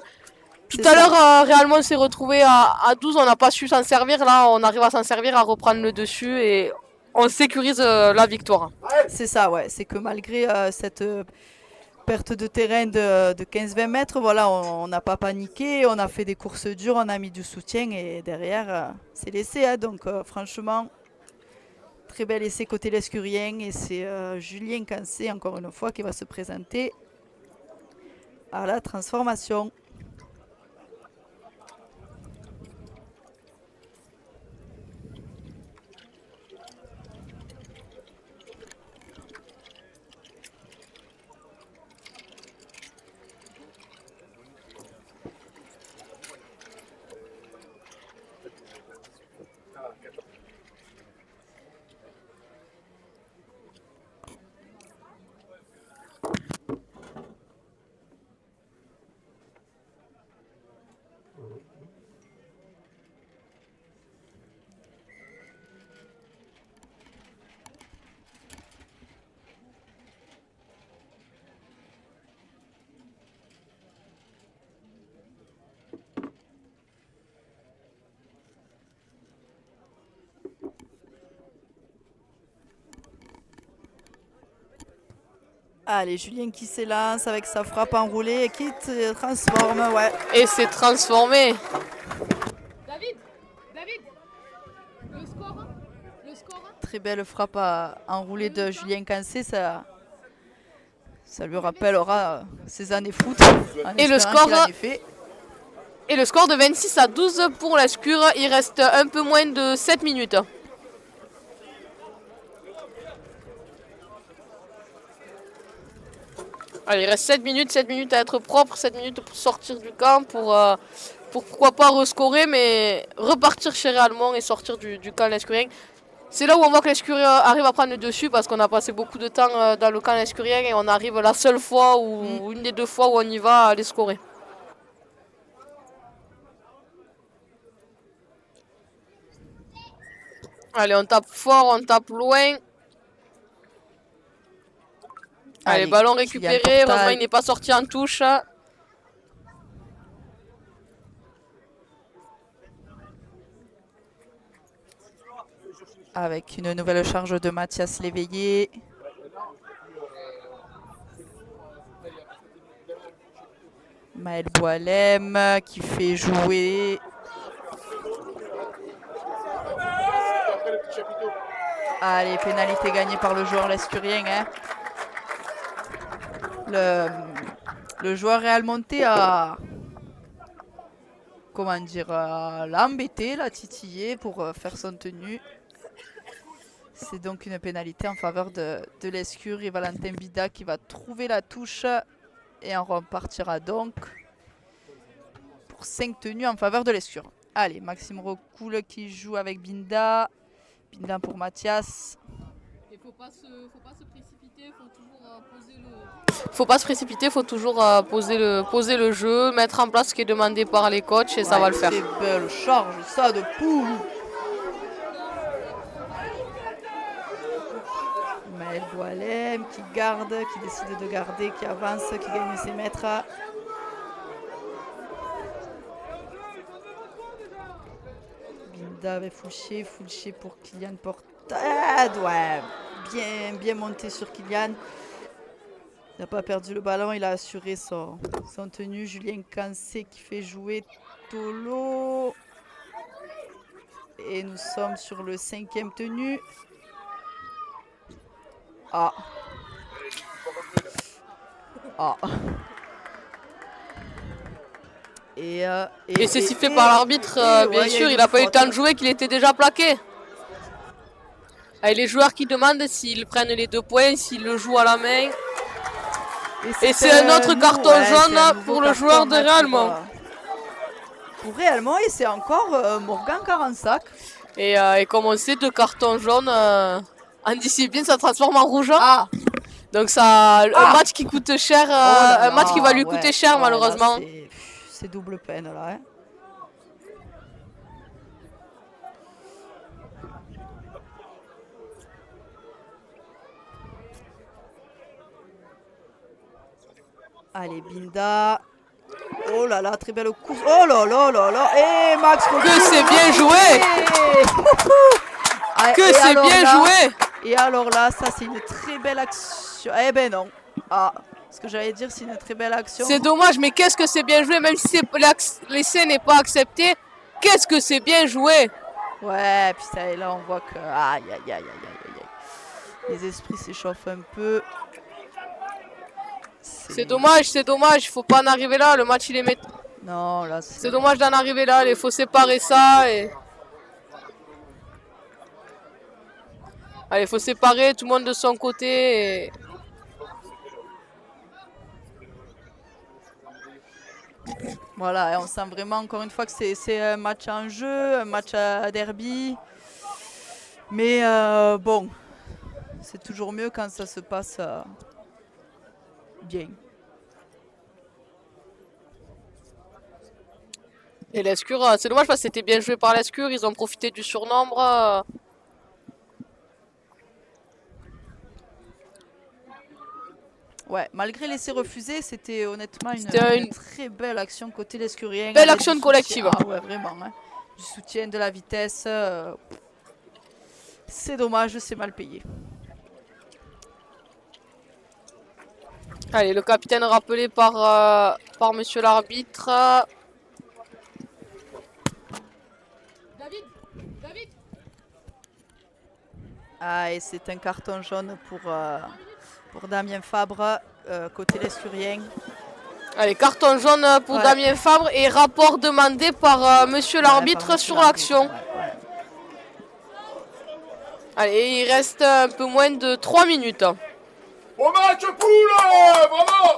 Tout à l'heure, Réalmont s'est retrouvé à 12, on n'a pas su s'en servir. Là, on arrive à s'en servir, à reprendre le dessus et on sécurise la victoire. C'est ça, ouais. C'est que malgré cette perte de terrain de 15-20 mètres, voilà, on n'a pas paniqué, on a fait des courses dures, on a mis du soutien et derrière, c'est l'essai. Hein, donc, franchement, très bel essai côté l'escurien et c'est Julien Cancé, encore une fois, qui va se présenter à la transformation. Allez, Julien qui s'élance avec sa frappe enroulée et qui se transforme, ouais. Et c'est transformé. David, le score. Très belle frappe enroulée de Julien Cancé, ça lui rappellera ses années foot. Et le score de 26-12 pour la Scure, il reste un peu moins de 7 minutes. Allez, il reste 7 minutes à être propre, 7 minutes pour sortir du camp, pour pourquoi pas rescorer, mais repartir chez Réalmont et sortir du camp lescurien. C'est là où on voit que l'escurien arrive à prendre le dessus parce qu'on a passé beaucoup de temps dans le camp lescurien et on arrive la seule fois ou une des 2 fois où on y va à les scorer. Allez, on tape fort, on tape loin. Allez, ballon Kylian récupéré. Portal. Heureusement, il n'est pas sorti en touche. Avec une nouvelle charge de Mathias Léveillé. Maël Boalem qui fait jouer. Allez, pénalité gagnée par le joueur lescurien. Hein. Le joueur Real Monté a... Comment dire, l'a embêté, l'a titillé pour faire son tenue. C'est donc une pénalité en faveur de l'Escure et Valentin Bida qui va trouver la touche. Et on repartira donc pour 5 tenues en faveur de l'Escure. Allez, Maxime Rocoul qui joue avec Binda. Binda pour Mathias. Il faut pas se précipiter, faut pas se précipiter, faut toujours poser le jeu, mettre en place ce qui est demandé par les coachs et ça va le faire. C'est belle charge, ça de poule. Maël Boalem qui garde, qui décide de garder, qui avance, qui gagne ses mètres. Binda avec Fouché pour Kylian Portal. Ouais, bien monté sur Kylian. Il n'a pas perdu le ballon, il a assuré son tenue. Julien Cancé qui fait jouer Tolo. Et nous sommes sur le 5e tenu. Ah. Et c'est sifflé par l'arbitre, bien sûr, il n'a pas eu le temps de jouer, qu'il était déjà plaqué. Allez, les joueurs qui demandent s'ils prennent les 2 points, s'ils le jouent à la main. Et c'est un autre carton jaune pour le joueur de Real Mont. Pour Real Mont, et c'est encore Morgan Carensac. Et comme on sait, 2 cartons jaunes en discipline, ça transforme en rouge. Ah. Donc ça, un match qui coûte cher, un match qui va lui coûter cher malheureusement. C'est double peine là. Hein. Allez, Binda. Oh là là, très belle course. Oh là là là là. Et Max Rocoul. Que c'est bien joué. Que c'est bien joué. Et alors là, ça c'est une très belle action. Eh ben non. Ah, ce que j'allais dire, c'est une très belle action. C'est dommage, mais qu'est-ce que c'est bien joué, même si l'essai n'est pas accepté. Qu'est-ce que c'est bien joué. Ouais, puis ça, et là on voit que... Aïe, aïe, aïe, aïe, aïe, aïe. Les esprits s'échauffent un peu. C'est dommage, il faut pas en arriver là, le match il est... Non, là c'est dommage d'en arriver là, il faut séparer ça et... Allez, il faut séparer tout le monde de son côté et... Voilà, et on sent vraiment encore une fois que c'est un match en jeu, un match à derby. Mais bon, c'est toujours mieux quand ça se passe bien. Et l'Escure, c'est dommage parce que c'était bien joué par l'Escure, ils ont profité du surnombre. Ouais, malgré l'essai refusé, c'était honnêtement une très belle action côté l'escurien. Belle action collective. Ah ouais, vraiment. Hein. Du soutien, de la vitesse. C'est dommage, c'est mal payé. Allez, le capitaine rappelé par monsieur l'arbitre. David. Ah, et c'est un carton jaune pour Damien Fabre, côté l'escurien. Allez, carton jaune pour Damien Fabre et rapport demandé par monsieur l'arbitre sur l'action. Ouais. Allez, il reste un peu moins de 3 minutes. Bon match, poule! Bravo!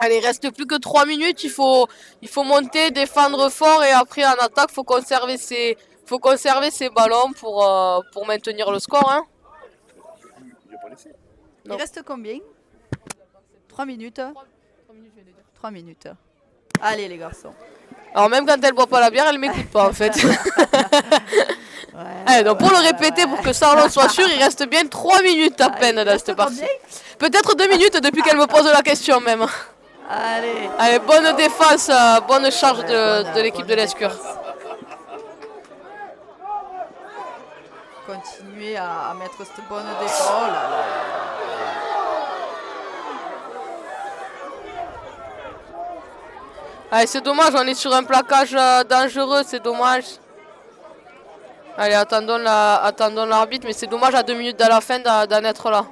Allez, il reste plus que 3 minutes, il faut monter, défendre fort et après en attaque, il faut conserver ses ballons pour maintenir le score. Hein. Il reste combien? 3 minutes. 3 minutes. Allez les garçons. Alors même quand elle boit pas la bière, elle m'écoute pas en fait. Ouais, Allez, donc pour le ouais, répéter, ouais. pour que Sarlon soit sûr, il reste bien 3 minutes à peine dans cette partie. Peut-être 2 minutes depuis qu'elle me pose la question même. Allez. Allez, bonne défense, bonne charge de l'équipe de l'Escure. Continuer à mettre cette bonne défense. Oh là là. Allez, c'est dommage, on est sur un plaquage dangereux, c'est dommage. Allez, attendons l'arbitre, mais c'est dommage à 2 minutes de la fin d'en être là.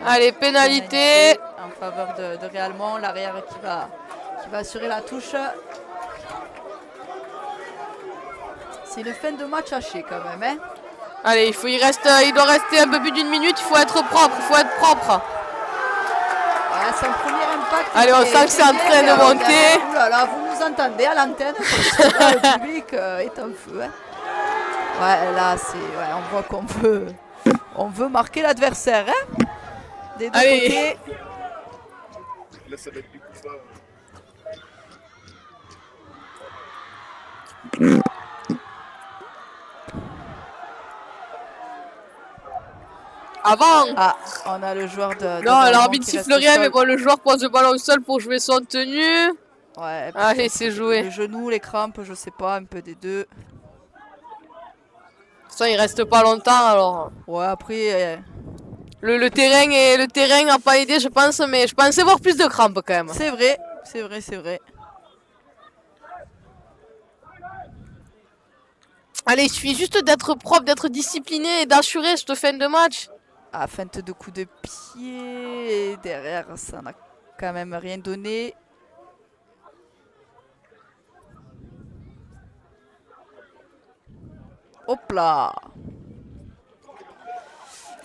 Allez, pénalité. En faveur de Réalmont, l'arrière qui va assurer la touche. C'est une fin de match hachée quand même. Hein. Allez, il doit rester un peu plus d'1 minute, il faut être propre, Voilà, son premier impact. Allez, on sent que c'est en train de monter. Ouh là là, vous nous entendez à l'antenne. Le public est en feu. Hein. Ouais, là, on voit on veut marquer l'adversaire. Hein. Des deux Allez. côtés. Là, ça va être du coup ça. Avant. Ah, on a le joueur de Non, Réalmont l'arbitre qui siffle reste rien, seul. mais bon, le joueur pose le ballon au sol pour jouer son tenue. Ouais, Allez, c'est joué. Le genou, les crampes, je sais pas, un peu des deux. De toute façon, il reste pas longtemps alors. Ouais, après, Le terrain n'a pas aidé, je pense, mais je pensais voir plus de crampes quand même. c'est vrai, c'est vrai, c'est vrai. Allez, il suffit juste d'être propre, d'être discipliné et d'assurer cette fin de match. Ah, feinte de coup de pied. Et derrière, ça n'a quand même rien donné. Hop là.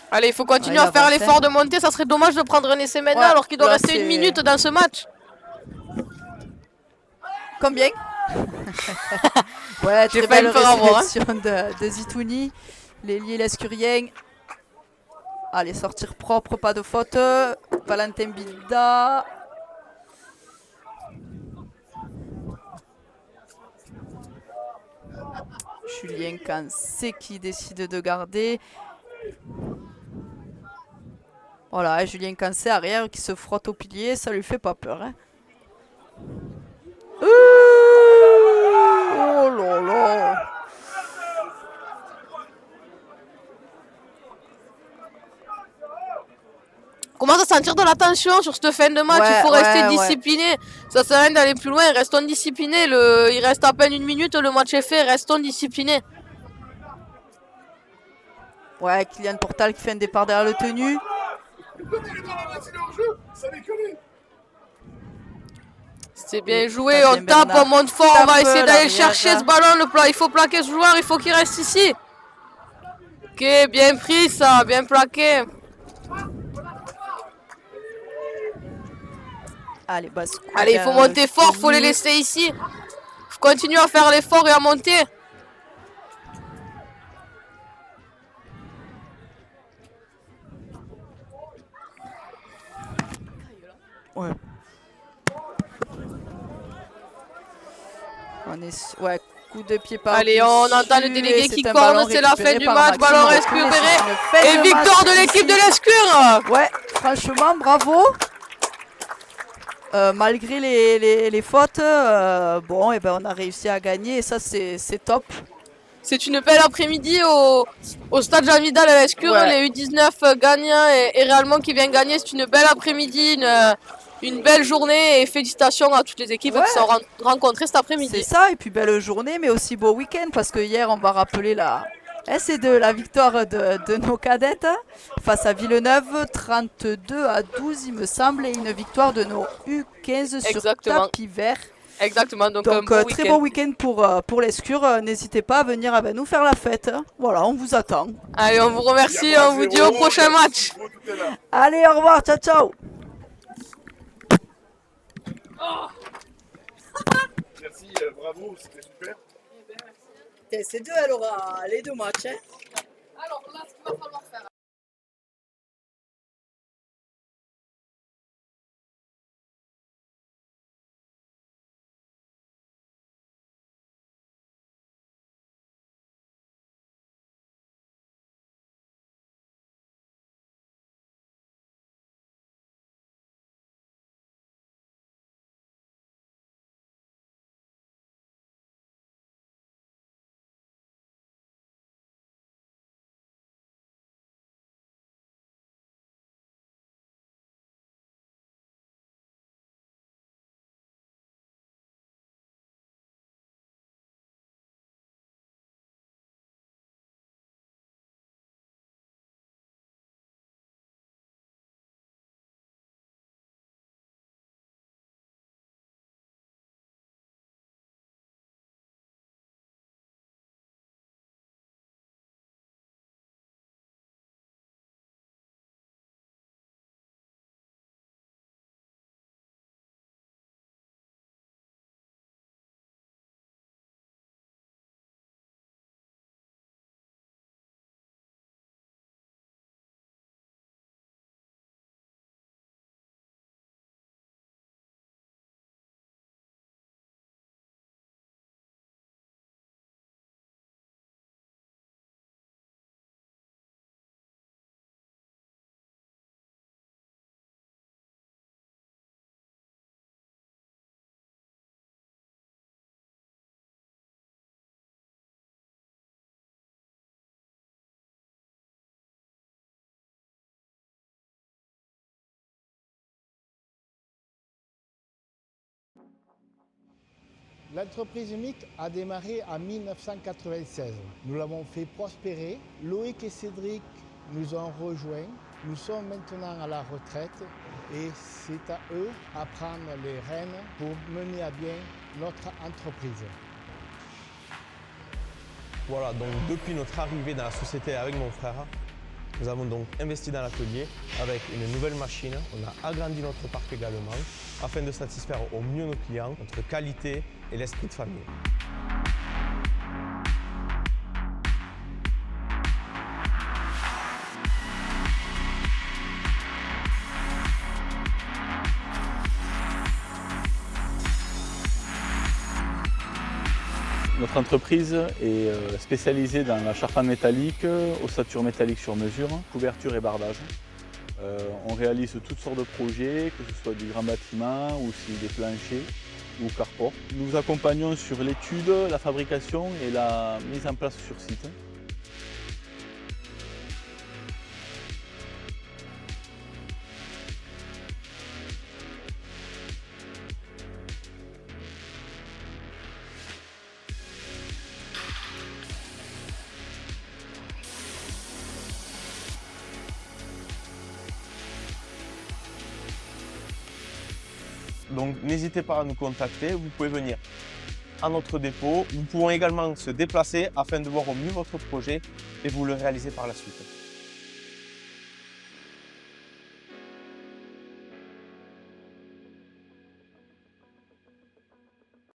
Allez, il faut continuer Ouais, il à faire avance, l'effort hein. de monter. Ça serait dommage de prendre un essai maintenant Ouais, alors qu'il doit là, rester 1 minute dans ce match. Combien? Ouais, J'ai très failli belle me faire avoir, hein. réception de Zitouni. L'ailier lescurien. Allez, sortir propre, pas de faute. Valentin Bilda. Julien Cancé qui décide de garder. Voilà, Julien Cancé arrière qui se frotte au pilier, ça lui fait pas peur. Hein. Oh là là. On commence à sentir de la tension sur cette fin de match. Ouais, il faut rester ouais. discipliné. Ça sert à rien d'aller plus loin. Restons disciplinés. Il reste à peine 1 minute. Le match est fait. Restons disciplinés. Ouais, Kylian Portal qui fait un départ derrière le tenu. C'est bien joué. Fabien On tape, Bernard on monte fort. On va tape essayer d'aller l'arrière. chercher ce ballon. Il faut plaquer ce joueur. Il faut qu'il reste ici. Ok, bien pris ça. Bien plaqué. Allez, basse. Allez, il faut monter fort. Il faut les laisser ici. Faut continuer à faire l'effort et à monter. Ouais. On est. Ouais, coup de pied par. Allez, on entend le délégué qui corne. C'est la fin du match. Ballon récupéré. Et Et victoire de l'équipe de l'Escure. Ouais, franchement, bravo. Malgré les fautes, bon, et ben on a réussi à gagner et ça c'est top. C'est une belle après-midi au stade Jean Vidal à l'Escure. Ouais. Les U19 gagnants et Réalmont qui vient gagner. C'est une belle après-midi, une belle journée et félicitations à toutes les équipes Ouais. qui sont rencontrées cet après-midi. C'est ça, et puis belle journée, mais aussi beau week-end parce que hier on va rappeler c'est de la victoire de nos cadettes hein, face à Villeneuve, 32-12 il me semble, et une victoire de nos U15 sur Exactement. tapis vert. Exactement, donc un Donc beau très week-end. beau week-end pour l'Escure. N'hésitez pas à venir nous faire la fête. Hein. Voilà, on vous attend. Allez, on vous remercie, on vous dit au prochain match. Allez, au revoir, ciao ciao. Merci, bravo, c'était super. C'est deux, elle aura les 2 matchs. Hein. Alors là, ce qu'il va falloir faire. L'entreprise MIC a démarré en 1996. Nous l'avons fait prospérer. Loïc et Cédric nous ont rejoints. Nous sommes maintenant à la retraite et c'est à eux à prendre les rênes pour mener à bien notre entreprise. Voilà, donc depuis notre arrivée dans la société avec mon frère, nous avons donc investi dans l'atelier avec une nouvelle machine. On a agrandi notre parc également afin de satisfaire au mieux nos clients, notre qualité et l'esprit de famille. Notre entreprise est spécialisée dans la charpente métallique, ossature métallique sur mesure, couverture et bardage. On réalise toutes sortes de projets, que ce soit du grand bâtiment ou aussi des planchers ou carports. Nous vous accompagnons sur l'étude, la fabrication et la mise en place sur site. Donc n'hésitez pas à nous contacter, vous pouvez venir à notre dépôt. Nous pouvons également se déplacer afin de voir au mieux votre projet et vous le réaliser par la suite.